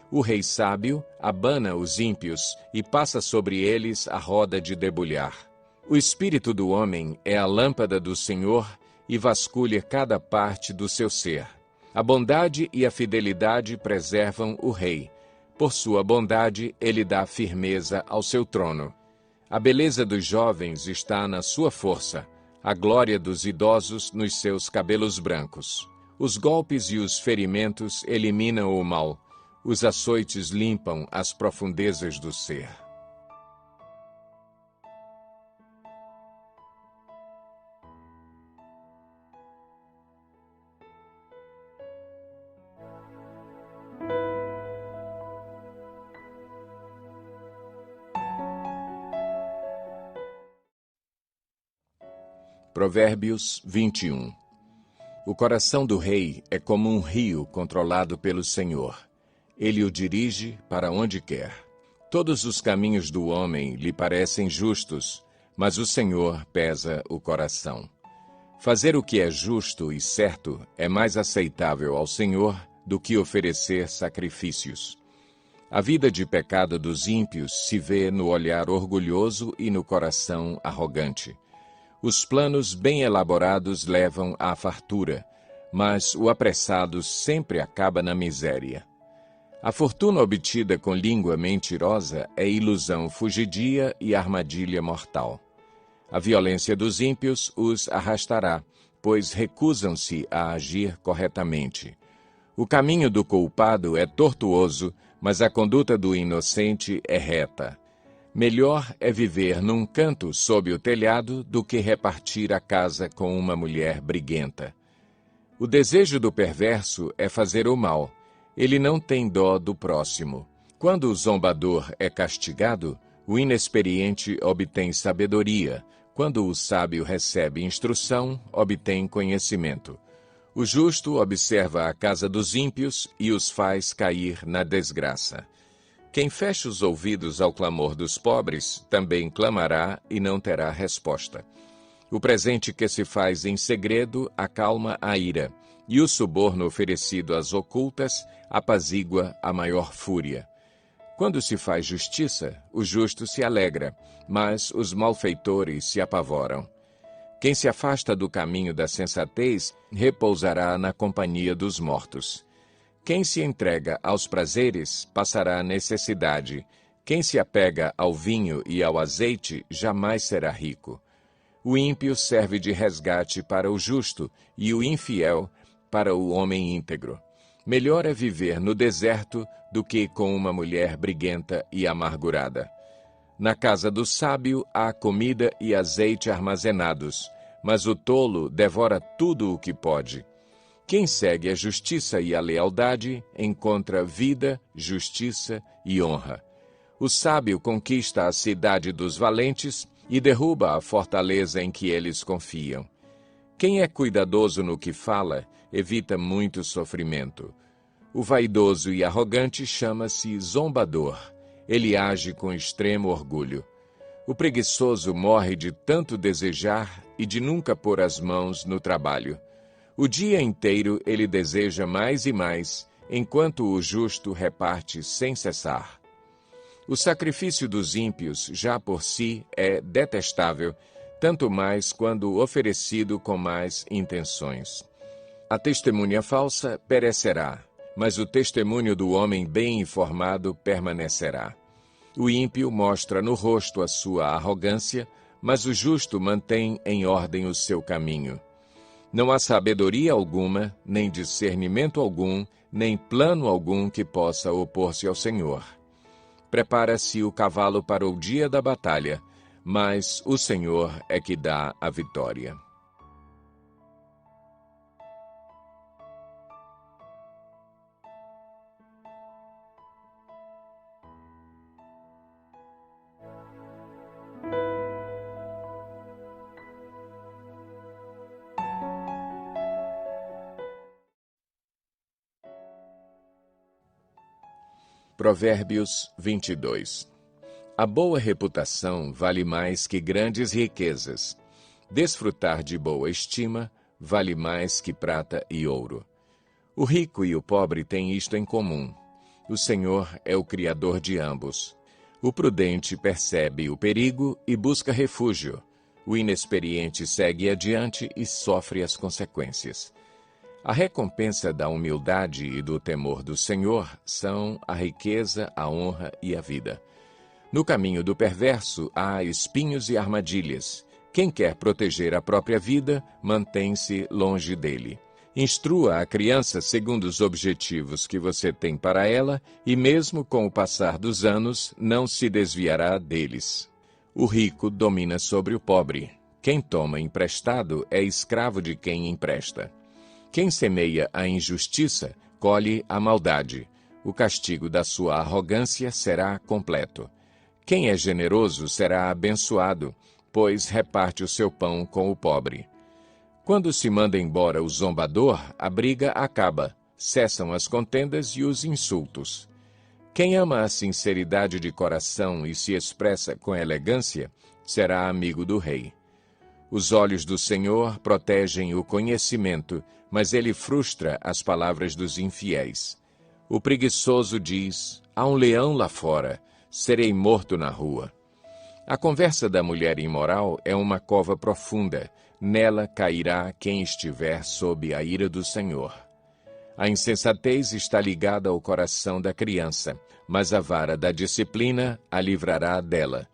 O rei sábio abana os ímpios e passa sobre eles a roda de debulhar. O espírito do homem é a lâmpada do Senhor e vasculha cada parte do seu ser. A bondade e a fidelidade preservam o rei, Por sua bondade, ele dá firmeza ao seu trono. A beleza dos jovens está na sua força, a glória dos idosos nos seus cabelos brancos. Os golpes e os ferimentos eliminam o mal, os açoites limpam as profundezas do ser. Provérbios 21. O coração do rei é como um rio controlado pelo Senhor. Ele o dirige para onde quer. Todos os caminhos do homem lhe parecem justos, mas o Senhor pesa o coração. Fazer o que é justo e certo é mais aceitável ao Senhor do que oferecer sacrifícios. A vida de pecado dos ímpios se vê no olhar orgulhoso e no coração arrogante. Os planos bem elaborados levam à fartura, mas o apressado sempre acaba na miséria. A fortuna obtida com língua mentirosa é ilusão fugidia e armadilha mortal. A violência dos ímpios os arrastará, pois recusam-se a agir corretamente. O caminho do culpado é tortuoso, mas a conduta do inocente é reta. Melhor é viver num canto sob o telhado do que repartir a casa com uma mulher briguenta. O desejo do perverso é fazer o mal. Ele não tem dó do próximo. Quando o zombador é castigado, o inexperiente obtém sabedoria. Quando o sábio recebe instrução, obtém conhecimento. O justo observa a casa dos ímpios e os faz cair na desgraça. Quem fecha os ouvidos ao clamor dos pobres, também clamará e não terá resposta. O presente que se faz em segredo acalma a ira, e o suborno oferecido às ocultas apazigua a maior fúria. Quando se faz justiça, o justo se alegra, mas os malfeitores se apavoram. Quem se afasta do caminho da sensatez repousará na companhia dos mortos. Quem se entrega aos prazeres passará necessidade. Quem se apega ao vinho e ao azeite jamais será rico. O ímpio serve de resgate para o justo e o infiel para o homem íntegro. Melhor é viver no deserto do que com uma mulher briguenta e amargurada. Na casa do sábio há comida e azeite armazenados, mas o tolo devora tudo o que pode. Quem segue a justiça e a lealdade encontra vida, justiça e honra. O sábio conquista a cidade dos valentes e derruba a fortaleza em que eles confiam. Quem é cuidadoso no que fala, evita muito sofrimento. O vaidoso e arrogante chama-se zombador. Ele age com extremo orgulho. O preguiçoso morre de tanto desejar e de nunca pôr as mãos no trabalho. O dia inteiro ele deseja mais e mais, enquanto o justo reparte sem cessar. O sacrifício dos ímpios, já por si, é detestável, tanto mais quando oferecido com más intenções. A testemunha falsa perecerá, mas o testemunho do homem bem informado permanecerá. O ímpio mostra no rosto a sua arrogância, mas o justo mantém em ordem o seu caminho. Não há sabedoria alguma, nem discernimento algum, nem plano algum que possa opor-se ao Senhor. Prepara-se o cavalo para o dia da batalha, mas o Senhor é que dá a vitória. Provérbios 22. A boa reputação vale mais que grandes riquezas. Desfrutar de boa estima vale mais que prata e ouro. O rico e o pobre têm isto em comum. O Senhor é o Criador de ambos. O prudente percebe o perigo e busca refúgio. O inexperiente segue adiante e sofre as consequências. A recompensa da humildade e do temor do Senhor são a riqueza, a honra e a vida. No caminho do perverso há espinhos e armadilhas. Quem quer proteger a própria vida, mantém-se longe dele. Instrua a criança segundo os objetivos que você tem para ela, e mesmo com o passar dos anos, não se desviará deles. O rico domina sobre o pobre. Quem toma emprestado é escravo de quem empresta. Quem semeia a injustiça, colhe a maldade. O castigo da sua arrogância será completo. Quem é generoso será abençoado, pois reparte o seu pão com o pobre. Quando se manda embora o zombador, a briga acaba, cessam as contendas e os insultos. Quem ama a sinceridade de coração e se expressa com elegância, será amigo do rei. Os olhos do Senhor protegem o conhecimento, mas ele frustra as palavras dos infiéis. O preguiçoso diz: há um leão lá fora, serei morto na rua. A conversa da mulher imoral é uma cova profunda, nela cairá quem estiver sob a ira do Senhor. A insensatez está ligada ao coração da criança, mas a vara da disciplina a livrará dela.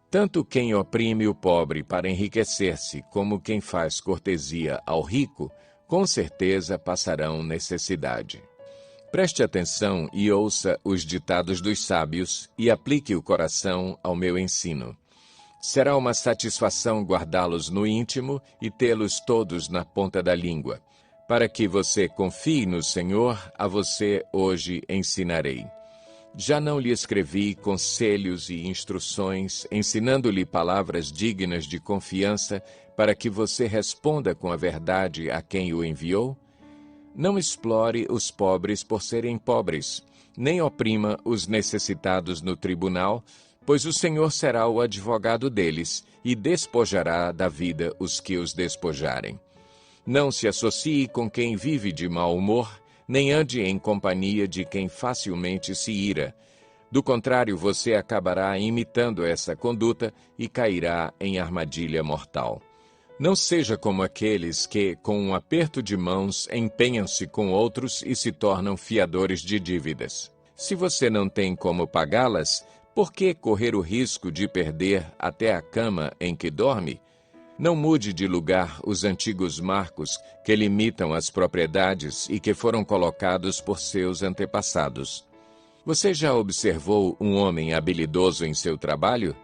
Tanto quem oprime o pobre para enriquecer-se, como quem faz cortesia ao rico, com certeza passarão necessidade. Preste atenção e ouça os ditados dos sábios e aplique o coração ao meu ensino. Será uma satisfação guardá-los no íntimo e tê-los todos na ponta da língua. Para que você confie no Senhor, a você hoje ensinarei. Já não lhe escrevi conselhos e instruções, ensinando-lhe palavras dignas de confiança, para que você responda com a verdade a quem o enviou? Não explore os pobres por serem pobres, nem oprima os necessitados no tribunal, pois o Senhor será o advogado deles e despojará da vida os que os despojarem. Não se associe com quem vive de mau humor, nem ande em companhia de quem facilmente se ira. Do contrário, você acabará imitando essa conduta e cairá em armadilha mortal. Não seja como aqueles que, com um aperto de mãos, empenham-se com outros e se tornam fiadores de dívidas. Se você não tem como pagá-las, por que correr o risco de perder até a cama em que dorme? Não mude de lugar os antigos marcos que limitam as propriedades e que foram colocados por seus antepassados. Você já observou um homem habilidoso em seu trabalho?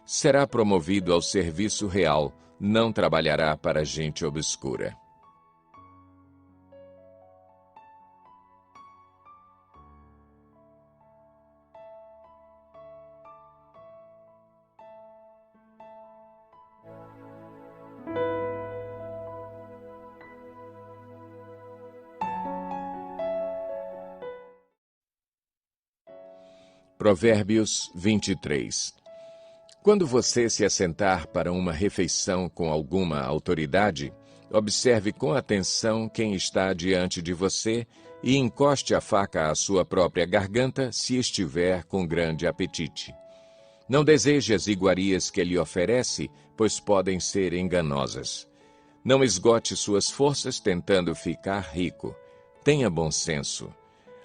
Será promovido ao serviço real, não trabalhará para gente obscura. Provérbios 23. Quando você se assentar para uma refeição com alguma autoridade, observe com atenção quem está diante de você e encoste a faca à sua própria garganta se estiver com grande apetite. Não deseje as iguarias que ele oferece, pois podem ser enganosas. Não esgote suas forças tentando ficar rico. Tenha bom senso.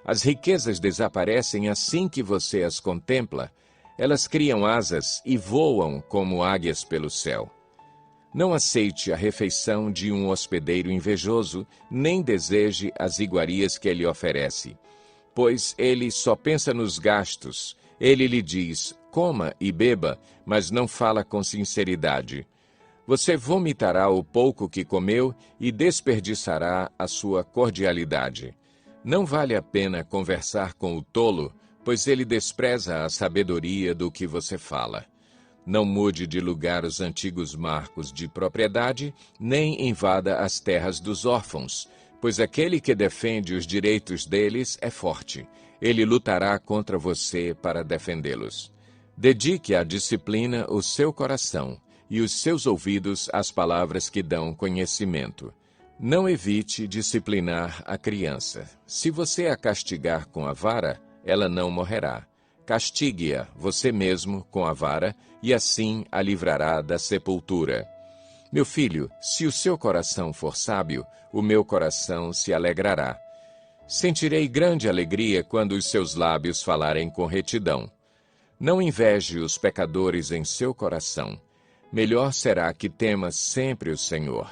As riquezas desaparecem assim que você as contempla. Elas criam asas e voam como águias pelo céu. Não aceite a refeição de um hospedeiro invejoso, nem deseje as iguarias que ele oferece. Pois ele só pensa nos gastos. Ele lhe diz, coma e beba, mas não fala com sinceridade. Você vomitará o pouco que comeu e desperdiçará a sua cordialidade. Não vale a pena conversar com o tolo, pois ele despreza a sabedoria do que você fala. Não mude de lugar os antigos marcos de propriedade, nem invada as terras dos órfãos, pois aquele que defende os direitos deles é forte. Ele lutará contra você para defendê-los. Dedique à disciplina o seu coração e os seus ouvidos às palavras que dão conhecimento. Não evite disciplinar a criança. Se você a castigar com a vara, ela não morrerá. Castigue-a você mesmo com a vara, e assim a livrará da sepultura. Meu filho, se o seu coração for sábio, o meu coração se alegrará. Sentirei grande alegria quando os seus lábios falarem com retidão. Não inveje os pecadores em seu coração. Melhor será que temas sempre o Senhor.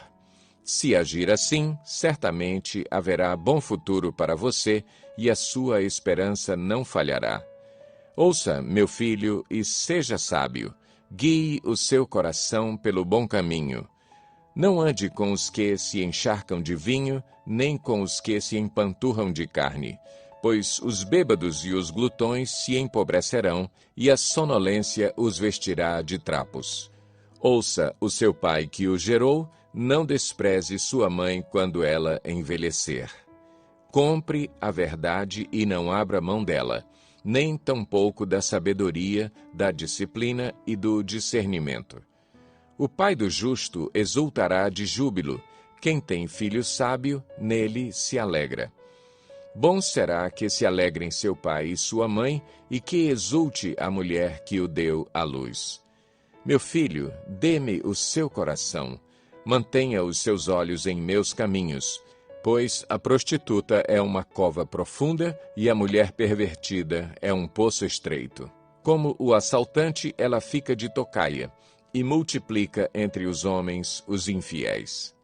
Se agir assim, certamente haverá bom futuro para você e a sua esperança não falhará. Ouça, meu filho, e seja sábio. Guie o seu coração pelo bom caminho. Não ande com os que se encharcam de vinho, nem com os que se empanturram de carne, pois os bêbados e os glutões se empobrecerão, e a sonolência os vestirá de trapos. Ouça o seu pai que o gerou, não despreze sua mãe quando ela envelhecer. Compre a verdade e não abra mão dela, nem tampouco da sabedoria, da disciplina e do discernimento. O pai do justo exultará de júbilo. Quem tem filho sábio, nele se alegra. Bom será que se alegrem seu pai e sua mãe, e que exulte a mulher que o deu à luz. Meu filho, dê-me o seu coração. Mantenha os seus olhos em meus caminhos, pois a prostituta é uma cova profunda e a mulher pervertida é um poço estreito. Como o assaltante, ela fica de tocaia e multiplica entre os homens os infiéis.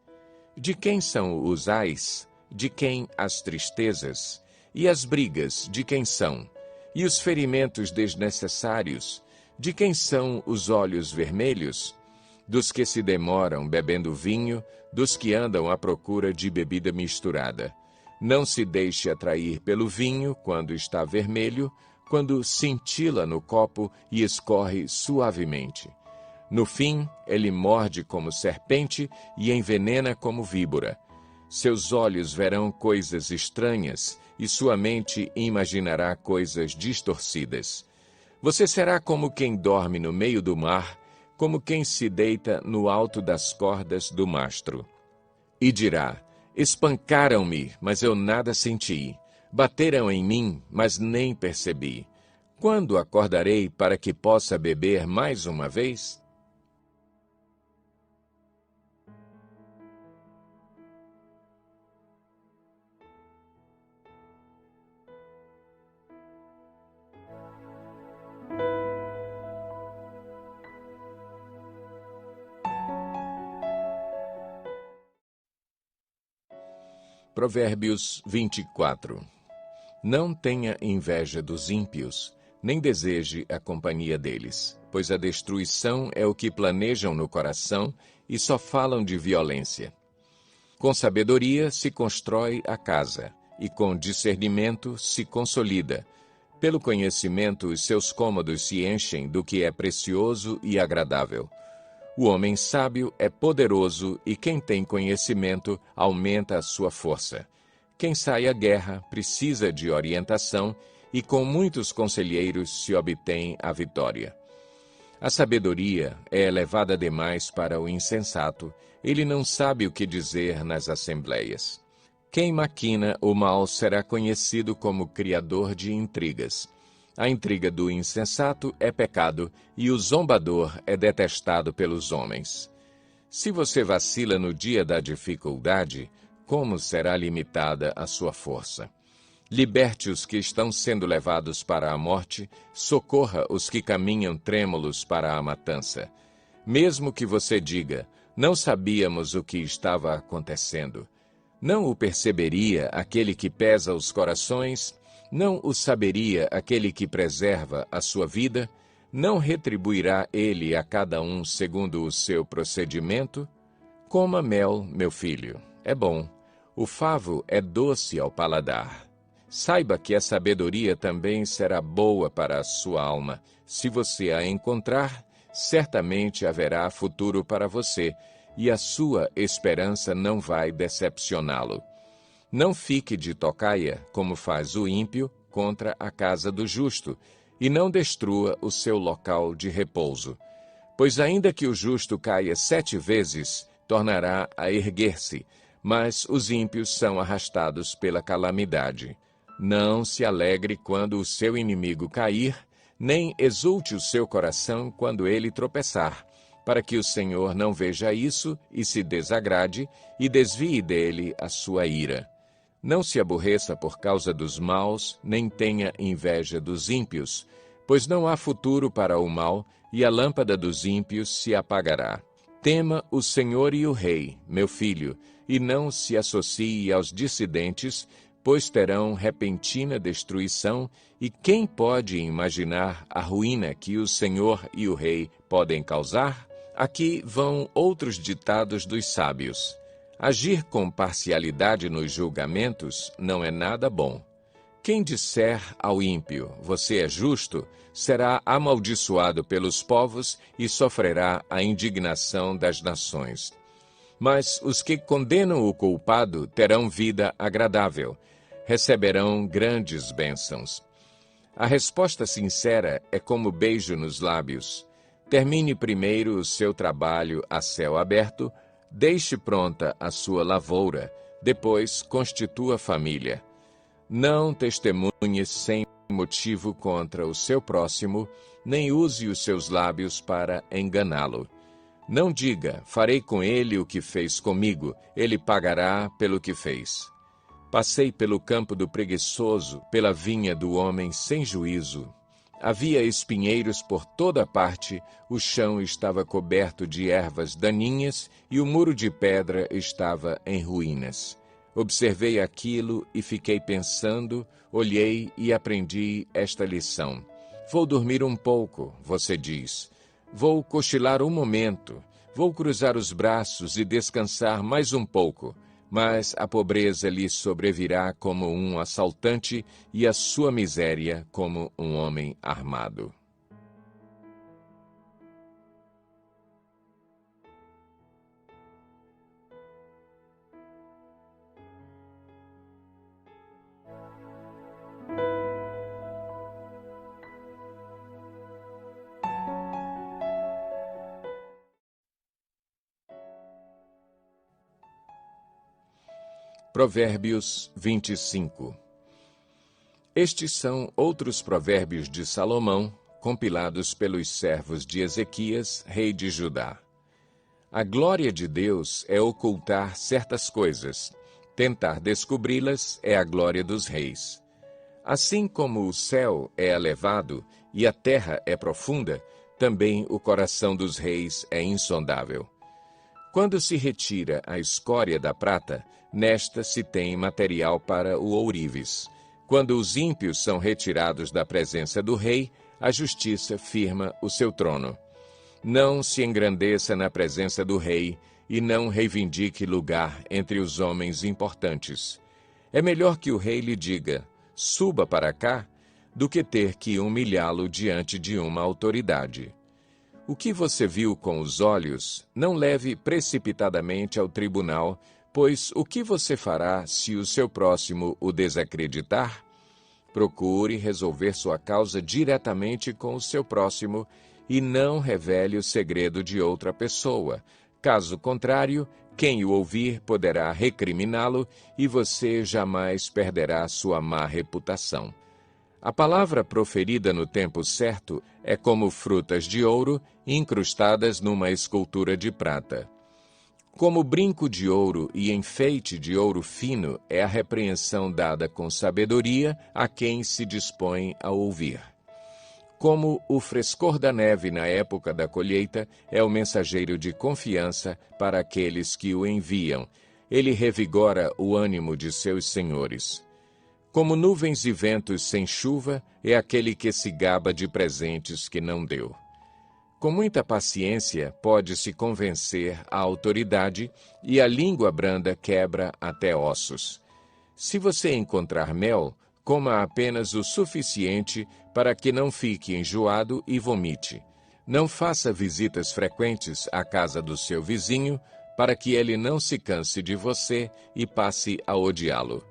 De quem são os ais? De quem as tristezas? E as brigas, de quem são? E os ferimentos desnecessários? De quem são os olhos vermelhos? Dos que se demoram bebendo vinho, dos que andam à procura de bebida misturada. Não se deixe atrair pelo vinho quando está vermelho, quando cintila no copo e escorre suavemente. No fim, ele morde como serpente e envenena como víbora. Seus olhos verão coisas estranhas e sua mente imaginará coisas distorcidas. Você será como quem dorme no meio do mar, como quem se deita no alto das cordas do mastro. E dirá: espancaram-me, mas eu nada senti. Bateram em mim, mas nem percebi. Quando acordarei para que possa beber mais uma vez? Provérbios 24. Não tenha inveja dos ímpios, nem deseje a companhia deles, pois a destruição é o que planejam no coração e só falam de violência. Com sabedoria se constrói a casa, e com discernimento se consolida. Pelo conhecimento os seus cômodos se enchem do que é precioso e agradável. O homem sábio é poderoso e quem tem conhecimento aumenta a sua força. Quem sai à guerra precisa de orientação e com muitos conselheiros se obtém a vitória. A sabedoria é elevada demais para o insensato, ele não sabe o que dizer nas assembleias. Quem maquina o mal será conhecido como criador de intrigas. A intriga do insensato é pecado, e o zombador é detestado pelos homens. Se você vacila no dia da dificuldade, como será limitada a sua força? Liberte os que estão sendo levados para a morte, socorra os que caminham trêmulos para a matança. Mesmo que você diga, não sabíamos o que estava acontecendo. Não o perceberia aquele que pesa os corações? Não o saberia aquele que preserva a sua vida? Não retribuirá ele a cada um segundo o seu procedimento? Coma mel, meu filho, é bom. O favo é doce ao paladar. Saiba que a sabedoria também será boa para a sua alma. Se você a encontrar, certamente haverá futuro para você, e a sua esperança não vai decepcioná-lo. Não fique de tocaia, como faz o ímpio, contra a casa do justo, e não destrua o seu local de repouso. Pois ainda que o justo caia 7 vezes, tornará a erguer-se, mas os ímpios são arrastados pela calamidade. Não se alegre quando o seu inimigo cair, nem exulte o seu coração quando ele tropeçar, para que o Senhor não veja isso e se desagrade e desvie dele a sua ira. Não se aborreça por causa dos maus, nem tenha inveja dos ímpios, pois não há futuro para o mal, e a lâmpada dos ímpios se apagará. Tema o Senhor e o Rei, meu filho, e não se associe aos dissidentes, pois terão repentina destruição, e quem pode imaginar a ruína que o Senhor e o Rei podem causar? Aqui vão outros ditados dos sábios. Agir com parcialidade nos julgamentos não é nada bom. Quem disser ao ímpio, você é justo, será amaldiçoado pelos povos e sofrerá a indignação das nações. Mas os que condenam o culpado terão vida agradável, receberão grandes bênçãos. A resposta sincera é como beijo nos lábios. Termine primeiro o seu trabalho a céu aberto, deixe pronta a sua lavoura, depois constitua família. Não testemunhe sem motivo contra o seu próximo, nem use os seus lábios para enganá-lo. Não diga, farei com ele o que fez comigo, ele pagará pelo que fez. Passei pelo campo do preguiçoso, pela vinha do homem sem juízo. Havia espinheiros por toda parte, o chão estava coberto de ervas daninhas e o muro de pedra estava em ruínas. Observei aquilo e fiquei pensando, olhei e aprendi esta lição. Vou dormir um pouco, você diz. Vou cochilar um momento, vou cruzar os braços e descansar mais um pouco. Mas a pobreza lhe sobrevirá como um assaltante e a sua miséria como um homem armado. Provérbios 25. Estes são outros provérbios de Salomão, compilados pelos servos de Ezequias, rei de Judá. A glória de Deus é ocultar certas coisas, tentar descobri-las é a glória dos reis. Assim como o céu é elevado e a terra é profunda, também o coração dos reis é insondável. Quando se retira a escória da prata, nesta se tem material para o ourives. Quando os ímpios são retirados da presença do rei, a justiça firma o seu trono. Não se engrandeça na presença do rei e não reivindique lugar entre os homens importantes. É melhor que o rei lhe diga, suba para cá, do que ter que humilhá-lo diante de uma autoridade. O que você viu com os olhos, não leve precipitadamente ao tribunal, pois o que você fará se o seu próximo o desacreditar? Procure resolver sua causa diretamente com o seu próximo e não revele o segredo de outra pessoa. Caso contrário, quem o ouvir poderá recriminá-lo e você jamais perderá sua má reputação. A palavra proferida no tempo certo é como frutas de ouro incrustadas numa escultura de prata. Como brinco de ouro e enfeite de ouro fino é a repreensão dada com sabedoria a quem se dispõe a ouvir. Como o frescor da neve na época da colheita é o mensageiro de confiança para aqueles que o enviam, ele revigora o ânimo de seus senhores. Como nuvens e ventos sem chuva, é aquele que se gaba de presentes que não deu. Com muita paciência, pode-se convencer a autoridade e a língua branda quebra até ossos. Se você encontrar mel, coma apenas o suficiente para que não fique enjoado e vomite. Não faça visitas frequentes à casa do seu vizinho, para que ele não se canse de você e passe a odiá-lo.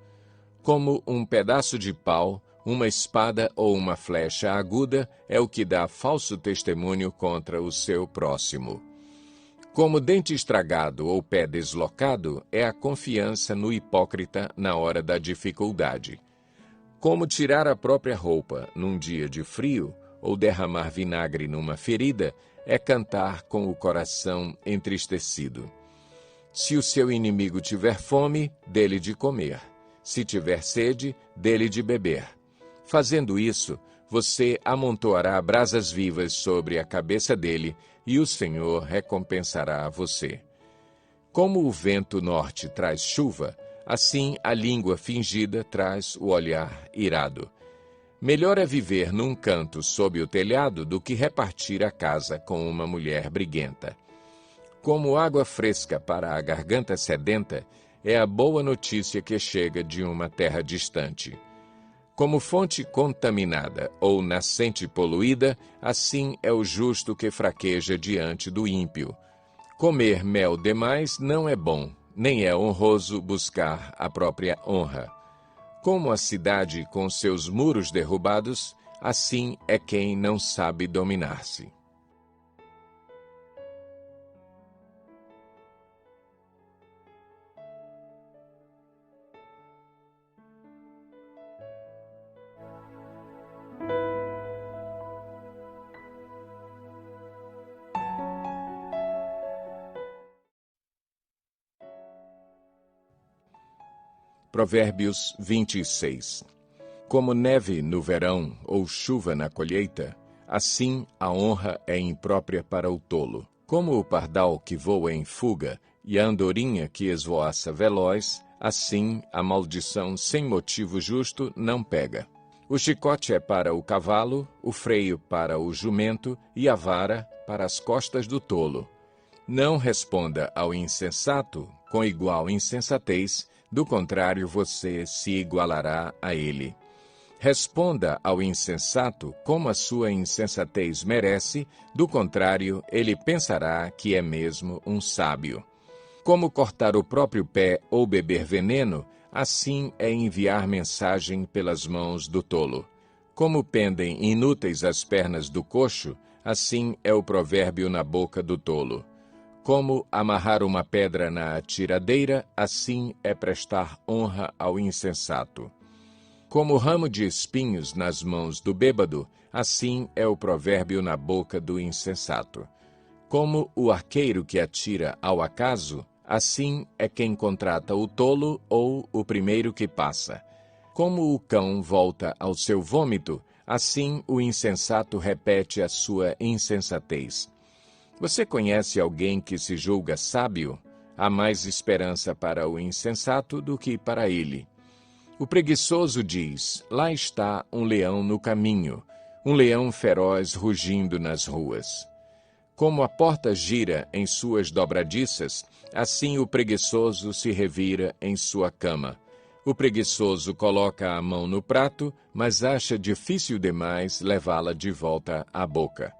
Como um pedaço de pau, uma espada ou uma flecha aguda é o que dá falso testemunho contra o seu próximo. Como dente estragado ou pé deslocado é a confiança no hipócrita na hora da dificuldade. Como tirar a própria roupa num dia de frio ou derramar vinagre numa ferida é cantar com o coração entristecido. Se o seu inimigo tiver fome, dê-lhe de comer. Se tiver sede, dê-lhe de beber. Fazendo isso, você amontoará brasas vivas sobre a cabeça dele, e o Senhor recompensará você. Como o vento norte traz chuva, assim a língua fingida traz o olhar irado. Melhor é viver num canto sob o telhado do que repartir a casa com uma mulher briguenta. Como água fresca para a garganta sedenta, é a boa notícia que chega de uma terra distante. Como fonte contaminada ou nascente poluída, assim é o justo que fraqueja diante do ímpio. Comer mel demais não é bom, nem é honroso buscar a própria honra. Como a cidade com seus muros derrubados, assim é quem não sabe dominar-se. Provérbios 26. Como neve no verão ou chuva na colheita, assim a honra é imprópria para o tolo. Como o pardal que voa em fuga e a andorinha que esvoaça veloz, assim a maldição sem motivo justo não pega. O chicote é para o cavalo, o freio para o jumento e a vara para as costas do tolo. Não responda ao insensato com igual insensatez, do contrário você se igualará a ele. Responda ao insensato como a sua insensatez merece, do contrário ele pensará que é mesmo um sábio. Como cortar o próprio pé ou beber veneno, assim é enviar mensagem pelas mãos do tolo. Como pendem inúteis as pernas do coxo, assim é o provérbio na boca do tolo. Como amarrar uma pedra na tiradeira, assim é prestar honra ao insensato. Como ramo de espinhos nas mãos do bêbado, assim é o provérbio na boca do insensato. Como o arqueiro que atira ao acaso, assim é quem contrata o tolo ou o primeiro que passa. Como o cão volta ao seu vômito, assim o insensato repete a sua insensatez. Você conhece alguém que se julga sábio? Há mais esperança para o insensato do que para ele. O preguiçoso diz: lá está um leão no caminho, um leão feroz rugindo nas ruas. Como a porta gira em suas dobradiças, assim o preguiçoso se revira em sua cama. O preguiçoso coloca a mão no prato, mas acha difícil demais levá-la de volta à boca.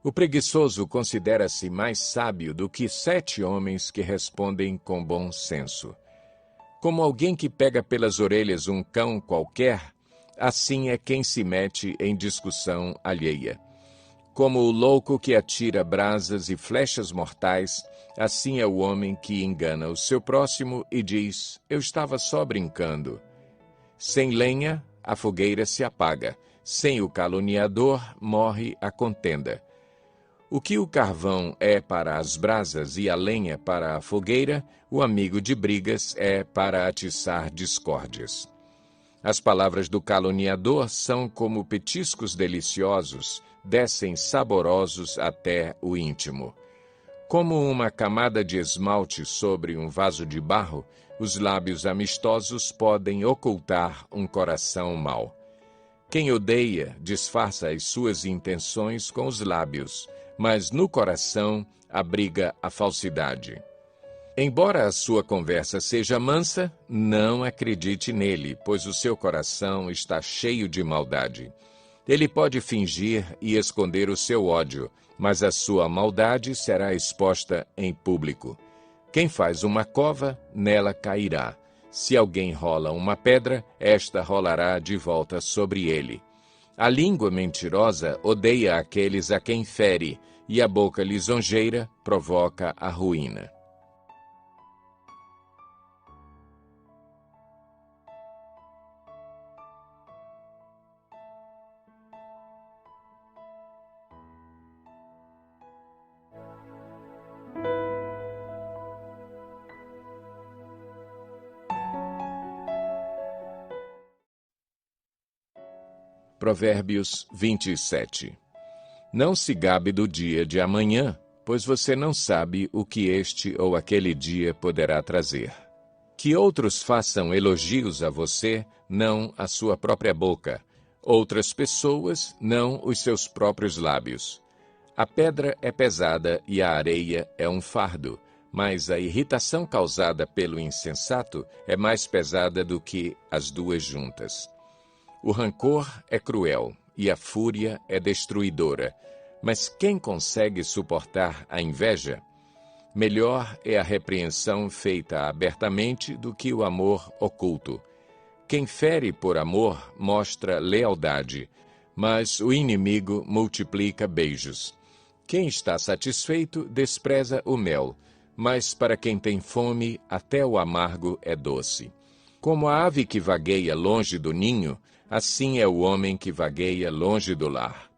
O preguiçoso considera-se mais sábio do que 7 homens que respondem com bom senso. Como alguém que pega pelas orelhas um cão qualquer, assim é quem se mete em discussão alheia. Como o louco que atira brasas e flechas mortais, assim é o homem que engana o seu próximo e diz: eu estava só brincando. Sem lenha, a fogueira se apaga. Sem o caluniador, morre a contenda. O que o carvão é para as brasas e a lenha para a fogueira, o amigo de brigas é para atiçar discórdias. As palavras do caluniador são como petiscos deliciosos, descem saborosos até o íntimo. Como uma camada de esmalte sobre um vaso de barro, os lábios amistosos podem ocultar um coração mau. Quem odeia disfarça as suas intenções com os lábios, mas no coração abriga a falsidade. Embora a sua conversa seja mansa, não acredite nele, pois o seu coração está cheio de maldade. Ele pode fingir e esconder o seu ódio, mas a sua maldade será exposta em público. Quem faz uma cova, nela cairá. Se alguém rola uma pedra, esta rolará de volta sobre ele. A língua mentirosa odeia aqueles a quem fere, e a boca lisonjeira provoca a ruína. Provérbios 27. Não se gabe do dia de amanhã, pois você não sabe o que este ou aquele dia poderá trazer. Que outros façam elogios a você, não a sua própria boca. Outras pessoas, não os seus próprios lábios. A pedra é pesada e a areia é um fardo, mas a irritação causada pelo insensato é mais pesada do que as duas juntas. O rancor é cruel e a fúria é destruidora, mas quem consegue suportar a inveja? Melhor é a repreensão feita abertamente do que o amor oculto. Quem fere por amor mostra lealdade, mas o inimigo multiplica beijos. Quem está satisfeito despreza o mel, mas para quem tem fome, até o amargo é doce. Como a ave que vagueia longe do ninho, assim é o homem que vagueia longe do lar.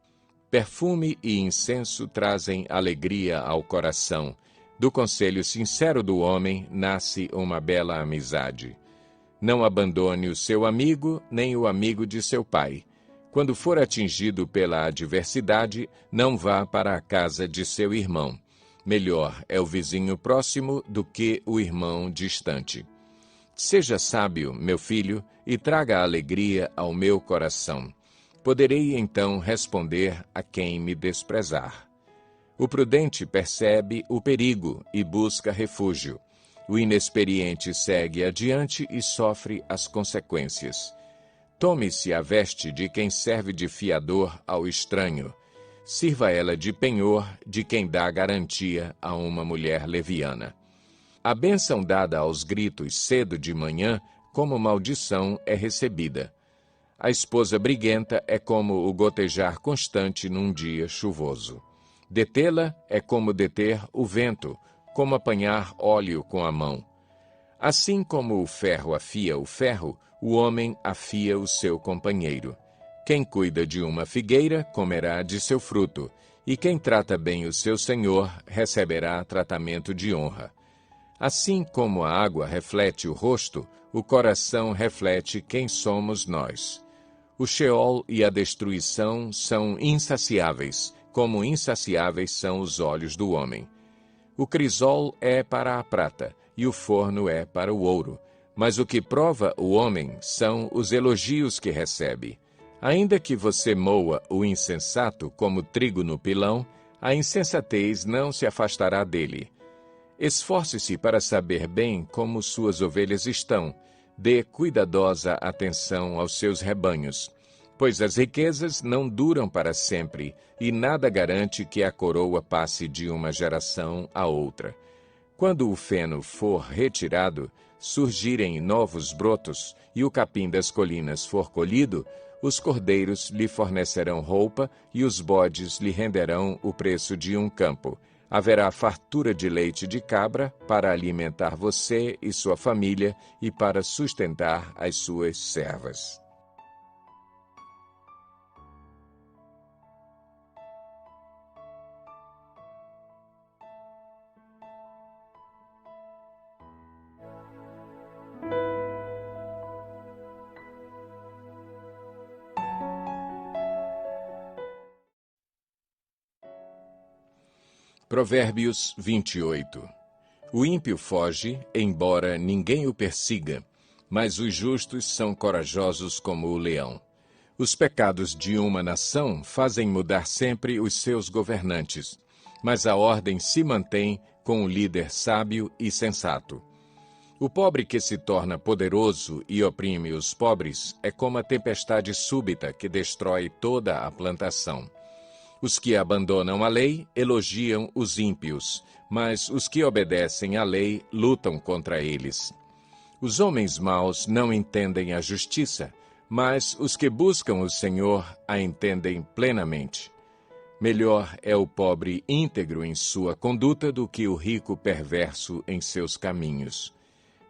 Perfume e incenso trazem alegria ao coração. Do conselho sincero do homem nasce uma bela amizade. Não abandone o seu amigo, nem o amigo de seu pai. Quando for atingido pela adversidade, não vá para a casa de seu irmão. Melhor é o vizinho próximo do que o irmão distante. Seja sábio, meu filho, e traga alegria ao meu coração. Poderei então responder a quem me desprezar. O prudente percebe o perigo e busca refúgio. O inexperiente segue adiante e sofre as consequências. Tome-se a veste de quem serve de fiador ao estranho. Sirva ela de penhor de quem dá garantia a uma mulher leviana. A bênção dada aos gritos cedo de manhã, como maldição, é recebida. A esposa briguenta é como o gotejar constante num dia chuvoso. Detê-la é como deter o vento, como apanhar óleo com a mão. Assim como o ferro afia o ferro, o homem afia o seu companheiro. Quem cuida de uma figueira comerá de seu fruto, e quem trata bem o seu senhor receberá tratamento de honra. Assim como a água reflete o rosto, o coração reflete quem somos nós. O Sheol e a destruição são insaciáveis, como insaciáveis são os olhos do homem. O crisol é para a prata, e o forno é para o ouro, mas o que prova o homem são os elogios que recebe. Ainda que você moa o insensato como trigo no pilão, a insensatez não se afastará dele. Esforce-se para saber bem como suas ovelhas estão. Dê cuidadosa atenção aos seus rebanhos, pois as riquezas não duram para sempre, e nada garante que a coroa passe de uma geração a outra. Quando o feno for retirado, surgirem novos brotos, e o capim das colinas for colhido, os cordeiros lhe fornecerão roupa, e os bodes lhe renderão o preço de um campo. Haverá fartura de leite de cabra para alimentar você e sua família e para sustentar as suas servas. Provérbios 28. O ímpio foge, embora ninguém o persiga, mas os justos são corajosos como o leão. Os pecados de uma nação fazem mudar sempre os seus governantes, mas a ordem se mantém com o líder sábio e sensato. O pobre que se torna poderoso e oprime os pobres é como a tempestade súbita que destrói toda a plantação. Os que abandonam a lei elogiam os ímpios, mas os que obedecem à lei lutam contra eles. Os homens maus não entendem a justiça, mas os que buscam o Senhor a entendem plenamente. Melhor é o pobre íntegro em sua conduta do que o rico perverso em seus caminhos.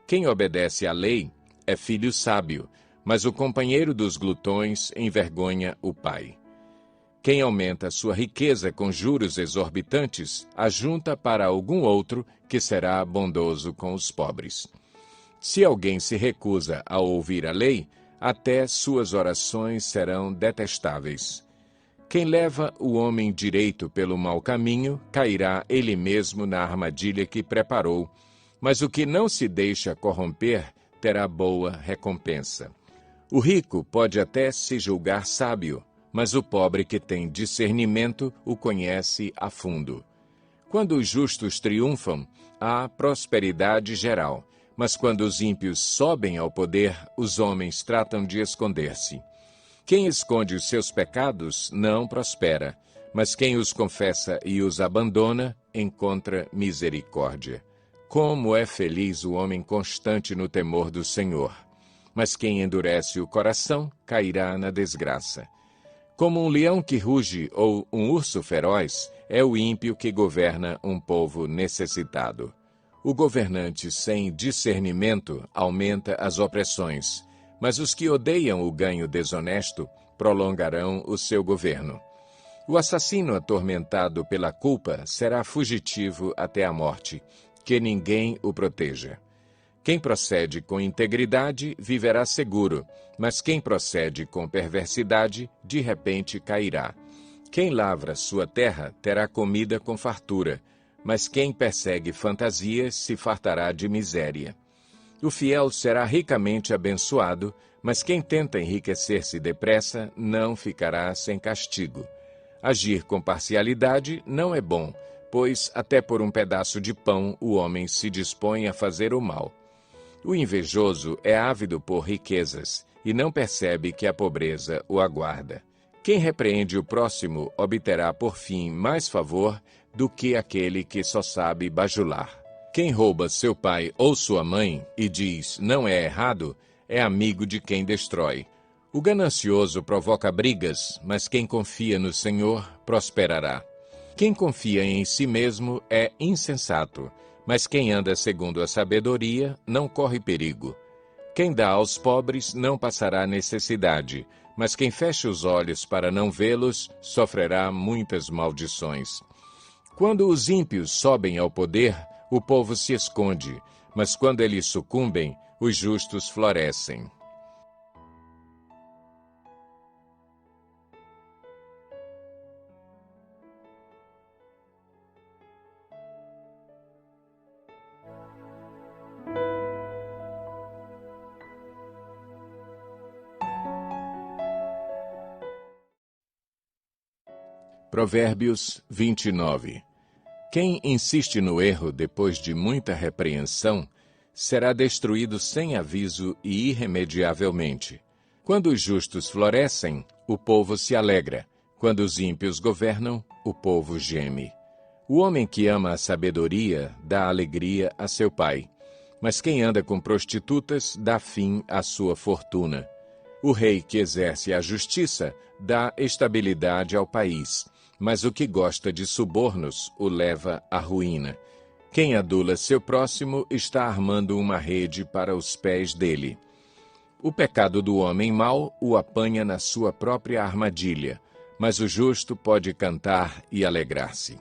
Quem obedece à lei é filho sábio, mas o companheiro dos glutões envergonha o pai. Quem aumenta sua riqueza com juros exorbitantes, ajunta para algum outro que será bondoso com os pobres. Se alguém se recusa a ouvir a lei, até suas orações serão detestáveis. Quem leva o homem direito pelo mau caminho, cairá ele mesmo na armadilha que preparou, mas o que não se deixa corromper terá boa recompensa. O rico pode até se julgar sábio, mas o pobre que tem discernimento o conhece a fundo. Quando os justos triunfam, há prosperidade geral, mas quando os ímpios sobem ao poder, os homens tratam de esconder-se. Quem esconde os seus pecados não prospera, mas quem os confessa e os abandona, encontra misericórdia. Como é feliz o homem constante no temor do Senhor! Mas quem endurece o coração, cairá na desgraça. Como um leão que ruge ou um urso feroz, é o ímpio que governa um povo necessitado. O governante sem discernimento aumenta as opressões, mas os que odeiam o ganho desonesto prolongarão o seu governo. O assassino atormentado pela culpa será fugitivo até a morte, que ninguém o proteja. Quem procede com integridade viverá seguro, mas quem procede com perversidade, de repente cairá. Quem lavra sua terra terá comida com fartura, mas quem persegue fantasias se fartará de miséria. O fiel será ricamente abençoado, mas quem tenta enriquecer-se depressa não ficará sem castigo. Agir com parcialidade não é bom, pois até por um pedaço de pão o homem se dispõe a fazer o mal. O invejoso é ávido por riquezas e não percebe que a pobreza o aguarda. Quem repreende o próximo obterá por fim mais favor do que aquele que só sabe bajular. Quem rouba seu pai ou sua mãe e diz não é errado, é amigo de quem destrói. O ganancioso provoca brigas, mas quem confia no Senhor prosperará. Quem confia em si mesmo é insensato, mas quem anda segundo a sabedoria não corre perigo. Quem dá aos pobres não passará necessidade, mas quem fecha os olhos para não vê-los sofrerá muitas maldições. Quando os ímpios sobem ao poder, o povo se esconde, mas quando eles sucumbem, os justos florescem. Provérbios 29. Quem insiste no erro depois de muita repreensão, será destruído sem aviso e irremediavelmente. Quando os justos florescem, o povo se alegra. Quando os ímpios governam, o povo geme. O homem que ama a sabedoria dá alegria a seu pai, mas quem anda com prostitutas dá fim à sua fortuna. O rei que exerce a justiça dá estabilidade ao país, mas o que gosta de subornos o leva à ruína. Quem adula seu próximo está armando uma rede para os pés dele. O pecado do homem mau o apanha na sua própria armadilha, mas o justo pode cantar e alegrar-se.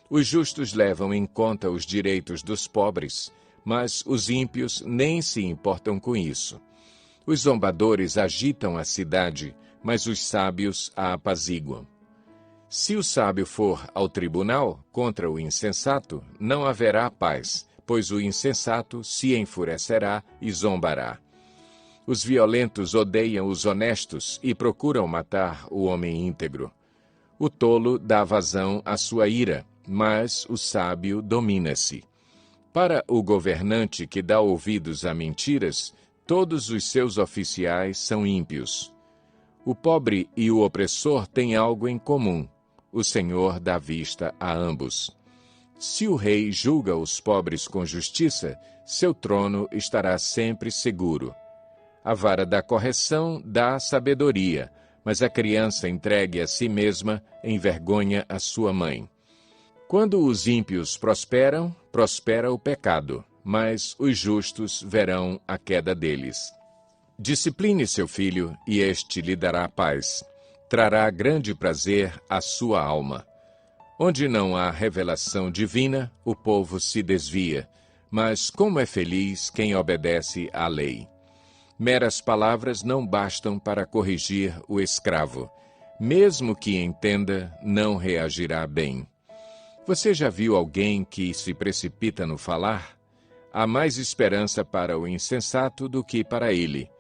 Os justos levam em conta os direitos dos pobres, mas os ímpios nem se importam com isso. Os zombadores agitam a cidade, mas os sábios a apaziguam. Se o sábio for ao tribunal contra o insensato, não haverá paz, pois o insensato se enfurecerá e zombará. Os violentos odeiam os honestos e procuram matar o homem íntegro. O tolo dá vazão à sua ira, mas o sábio domina-se. Para o governante que dá ouvidos a mentiras, todos os seus oficiais são ímpios. O pobre e o opressor têm algo em comum. O Senhor dá vista a ambos. Se o rei julga os pobres com justiça, seu trono estará sempre seguro. A vara da correção dá sabedoria, mas a criança entregue a si mesma envergonha a sua mãe. Quando os ímpios prosperam, prospera o pecado, mas os justos verão a queda deles. Discipline seu filho, e este lhe dará paz. Trará grande prazer à sua alma. Onde não há revelação divina, o povo se desvia, mas como é feliz quem obedece à lei. Meras palavras não bastam para corrigir o escravo. Mesmo que entenda, não reagirá bem. Você já viu alguém que se precipita no falar? Há mais esperança para o insensato do que para ele.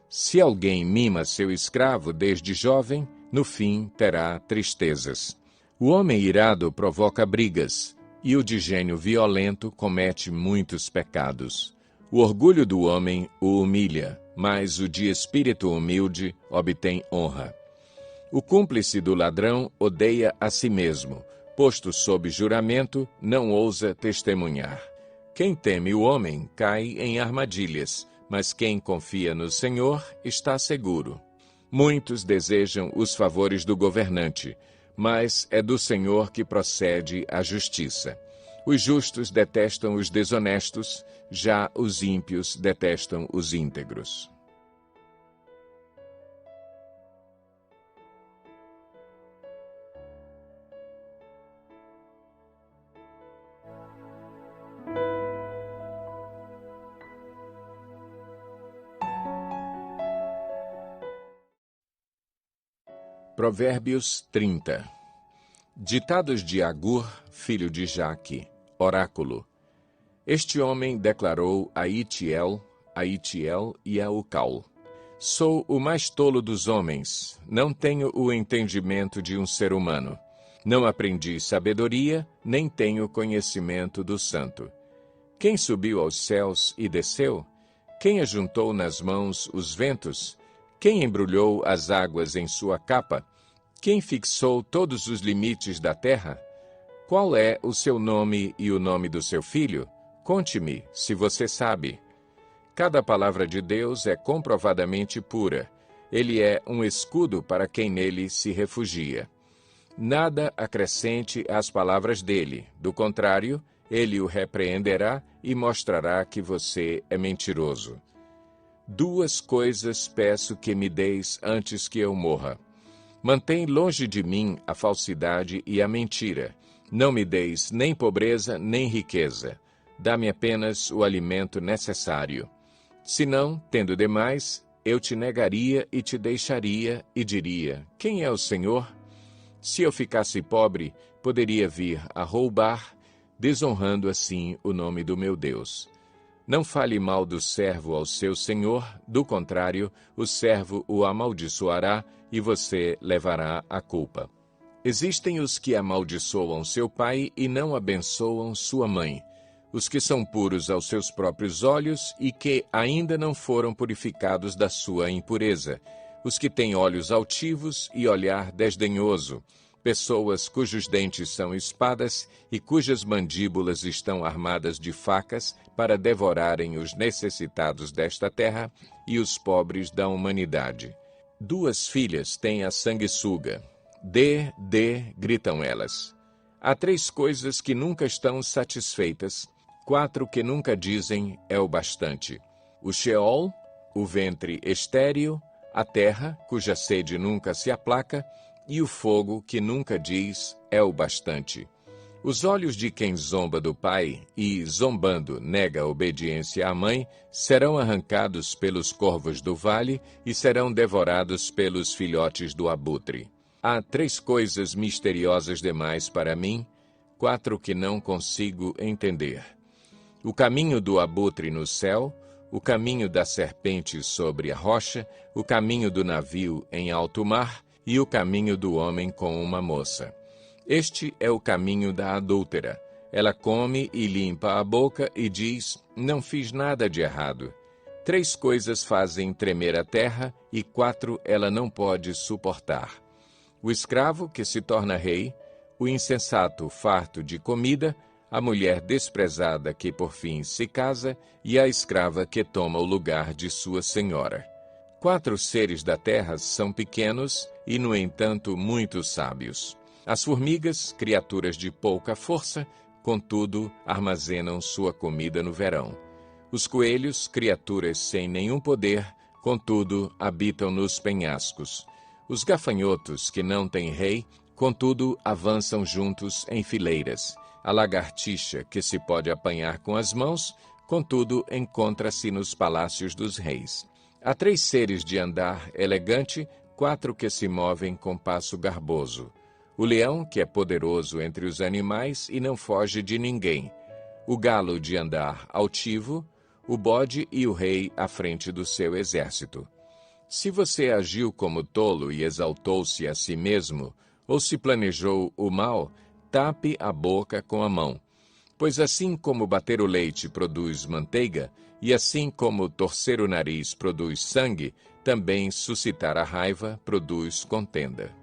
Se alguém mima seu escravo desde jovem, no fim terá tristezas. O homem irado provoca brigas, e o de gênio violento comete muitos pecados. O orgulho do homem o humilha, mas o de espírito humilde obtém honra. O cúmplice do ladrão odeia a si mesmo, posto sob juramento, não ousa testemunhar. Quem teme o homem cai em armadilhas, mas quem confia no Senhor está seguro. Muitos desejam os favores do governante, mas é do Senhor que procede a justiça. Os justos detestam os desonestos, já os ímpios detestam os íntegros. Provérbios 30. Ditados de Agur, filho de Jaque, oráculo. Este homem declarou a Itiel e a Ucal: Sou o mais tolo dos homens, não tenho o entendimento de um ser humano. Não aprendi sabedoria, nem tenho conhecimento do santo. Quem subiu aos céus e desceu? Quem ajuntou nas mãos os ventos? Quem embrulhou as águas em sua capa? Quem fixou todos os limites da terra? Qual é o seu nome e o nome do seu filho? Conte-me, se você sabe. Cada palavra de Deus é comprovadamente pura. Ele é um escudo para quem nele se refugia. Nada acrescente às palavras dele. Do contrário, ele o repreenderá e mostrará que você é mentiroso. 2 coisas peço que me deis antes que eu morra. Mantém longe de mim a falsidade e a mentira. Não me deis nem pobreza, nem riqueza. Dá-me apenas o alimento necessário. Senão, tendo demais, eu te negaria e te deixaria e diria: quem é o Senhor? Se eu ficasse pobre, poderia vir a roubar, desonrando assim o nome do meu Deus. Não fale mal do servo ao seu senhor, do contrário, o servo o amaldiçoará e você levará a culpa. Existem os que amaldiçoam seu pai e não abençoam sua mãe, os que são puros aos seus próprios olhos e que ainda não foram purificados da sua impureza, os que têm olhos altivos e olhar desdenhoso, pessoas cujos dentes são espadas e cujas mandíbulas estão armadas de facas para devorarem os necessitados desta terra e os pobres da humanidade. 2 filhas têm a sanguessuga. Dê, gritam elas. Há 3 coisas que nunca estão satisfeitas, 4 que nunca dizem é o bastante. O Sheol, o ventre estéril, a terra, cuja sede nunca se aplaca, e o fogo que nunca diz é o bastante. Os olhos de quem zomba do pai e, zombando, nega a obediência à mãe, serão arrancados pelos corvos do vale e serão devorados pelos filhotes do abutre. Há 3 coisas misteriosas demais para mim, 4 que não consigo entender. O caminho do abutre no céu, o caminho da serpente sobre a rocha, o caminho do navio em alto mar e o caminho do homem com uma moça. Este é o caminho da adúltera. Ela come e limpa a boca e diz: não fiz nada de errado. 3 coisas fazem tremer a terra e 4 ela não pode suportar: o escravo que se torna rei, o insensato farto de comida, a mulher desprezada que por fim se casa e a escrava que toma o lugar de sua senhora. 4 seres da terra são pequenos e, no entanto, muito sábios. As formigas, criaturas de pouca força, contudo, armazenam sua comida no verão. Os coelhos, criaturas sem nenhum poder, contudo, habitam nos penhascos. Os gafanhotos, que não têm rei, contudo, avançam juntos em fileiras. A lagartixa, que se pode apanhar com as mãos, contudo, encontra-se nos palácios dos reis. Há 3 seres de andar elegante, 4 que se movem com passo garboso. O leão, que é poderoso entre os animais e não foge de ninguém. O galo de andar altivo, o bode e o rei à frente do seu exército. Se você agiu como tolo e exaltou-se a si mesmo, ou se planejou o mal, tape a boca com a mão. Pois assim como bater o leite produz manteiga, e assim como torcer o nariz produz sangue, também suscitar a raiva produz contenda.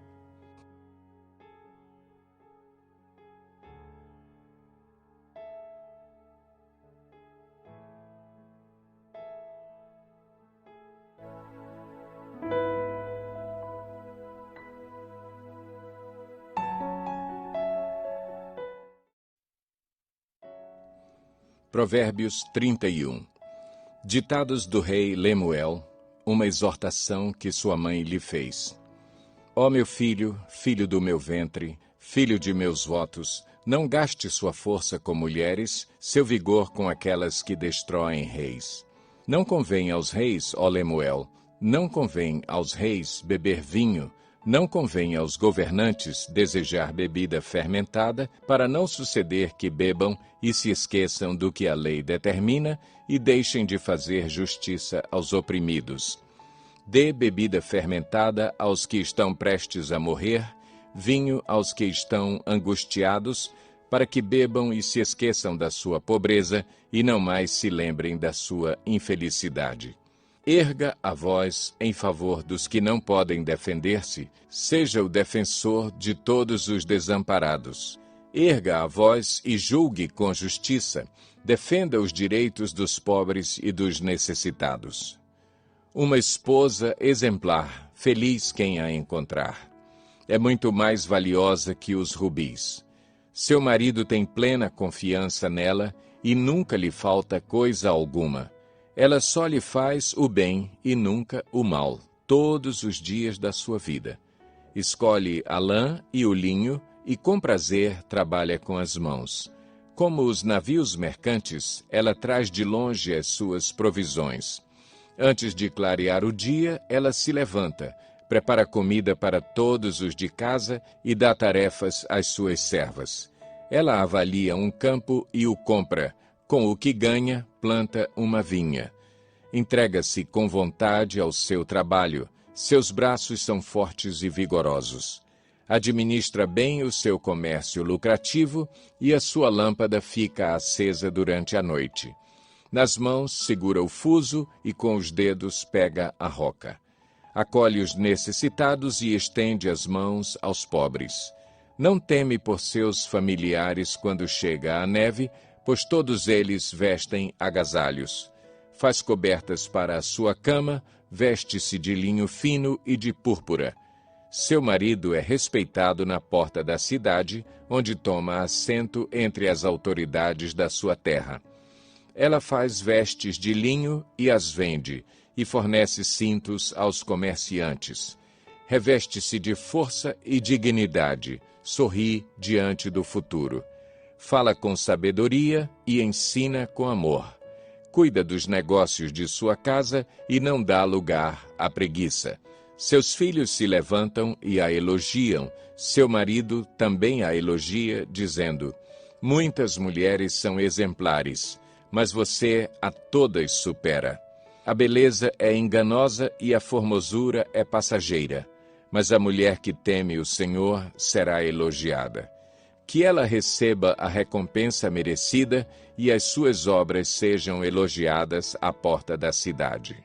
Provérbios 31. Ditados do rei Lemuel, uma exortação que sua mãe lhe fez. Ó meu filho, filho do meu ventre, filho de meus votos, não gaste sua força com mulheres, seu vigor com aquelas que destroem reis. Não convém aos reis, ó Lemuel, não convém aos reis beber vinho, não convém aos governantes desejar bebida fermentada, para não suceder que bebam e se esqueçam do que a lei determina e deixem de fazer justiça aos oprimidos. Dê bebida fermentada aos que estão prestes a morrer, vinho aos que estão angustiados, para que bebam e se esqueçam da sua pobreza e não mais se lembrem da sua infelicidade. Erga a voz em favor dos que não podem defender-se, seja o defensor de todos os desamparados. Erga a voz e julgue com justiça, defenda os direitos dos pobres e dos necessitados. Uma esposa exemplar, feliz quem a encontrar. É muito mais valiosa que os rubis. Seu marido tem plena confiança nela e nunca lhe falta coisa alguma. Ela só lhe faz o bem e nunca o mal, todos os dias da sua vida. Escolhe a lã e o linho e com prazer trabalha com as mãos. Como os navios mercantes, ela traz de longe as suas provisões. Antes de clarear o dia, ela se levanta, prepara comida para todos os de casa e dá tarefas às suas servas. Ela avalia um campo e o compra. Com o que ganha, planta uma vinha. Entrega-se com vontade ao seu trabalho. Seus braços são fortes e vigorosos. Administra bem o seu comércio lucrativo e a sua lâmpada fica acesa durante a noite. Nas mãos segura o fuso e com os dedos pega a roca. Acolhe os necessitados e estende as mãos aos pobres. Não teme por seus familiares quando chega a neve, pois todos eles vestem agasalhos. Faz cobertas para a sua cama, veste-se de linho fino e de púrpura. Seu marido é respeitado na porta da cidade, onde toma assento entre as autoridades da sua terra. Ela faz vestes de linho e as vende, e fornece cintos aos comerciantes. Reveste-se de força e dignidade, sorri diante do futuro. Fala com sabedoria e ensina com amor. Cuida dos negócios de sua casa e não dá lugar à preguiça. Seus filhos se levantam e a elogiam. Seu marido também a elogia, dizendo: muitas mulheres são exemplares, mas você a todas supera. A beleza é enganosa e a formosura é passageira, mas a mulher que teme o Senhor será elogiada. Que ela receba a recompensa merecida e as suas obras sejam elogiadas à porta da cidade.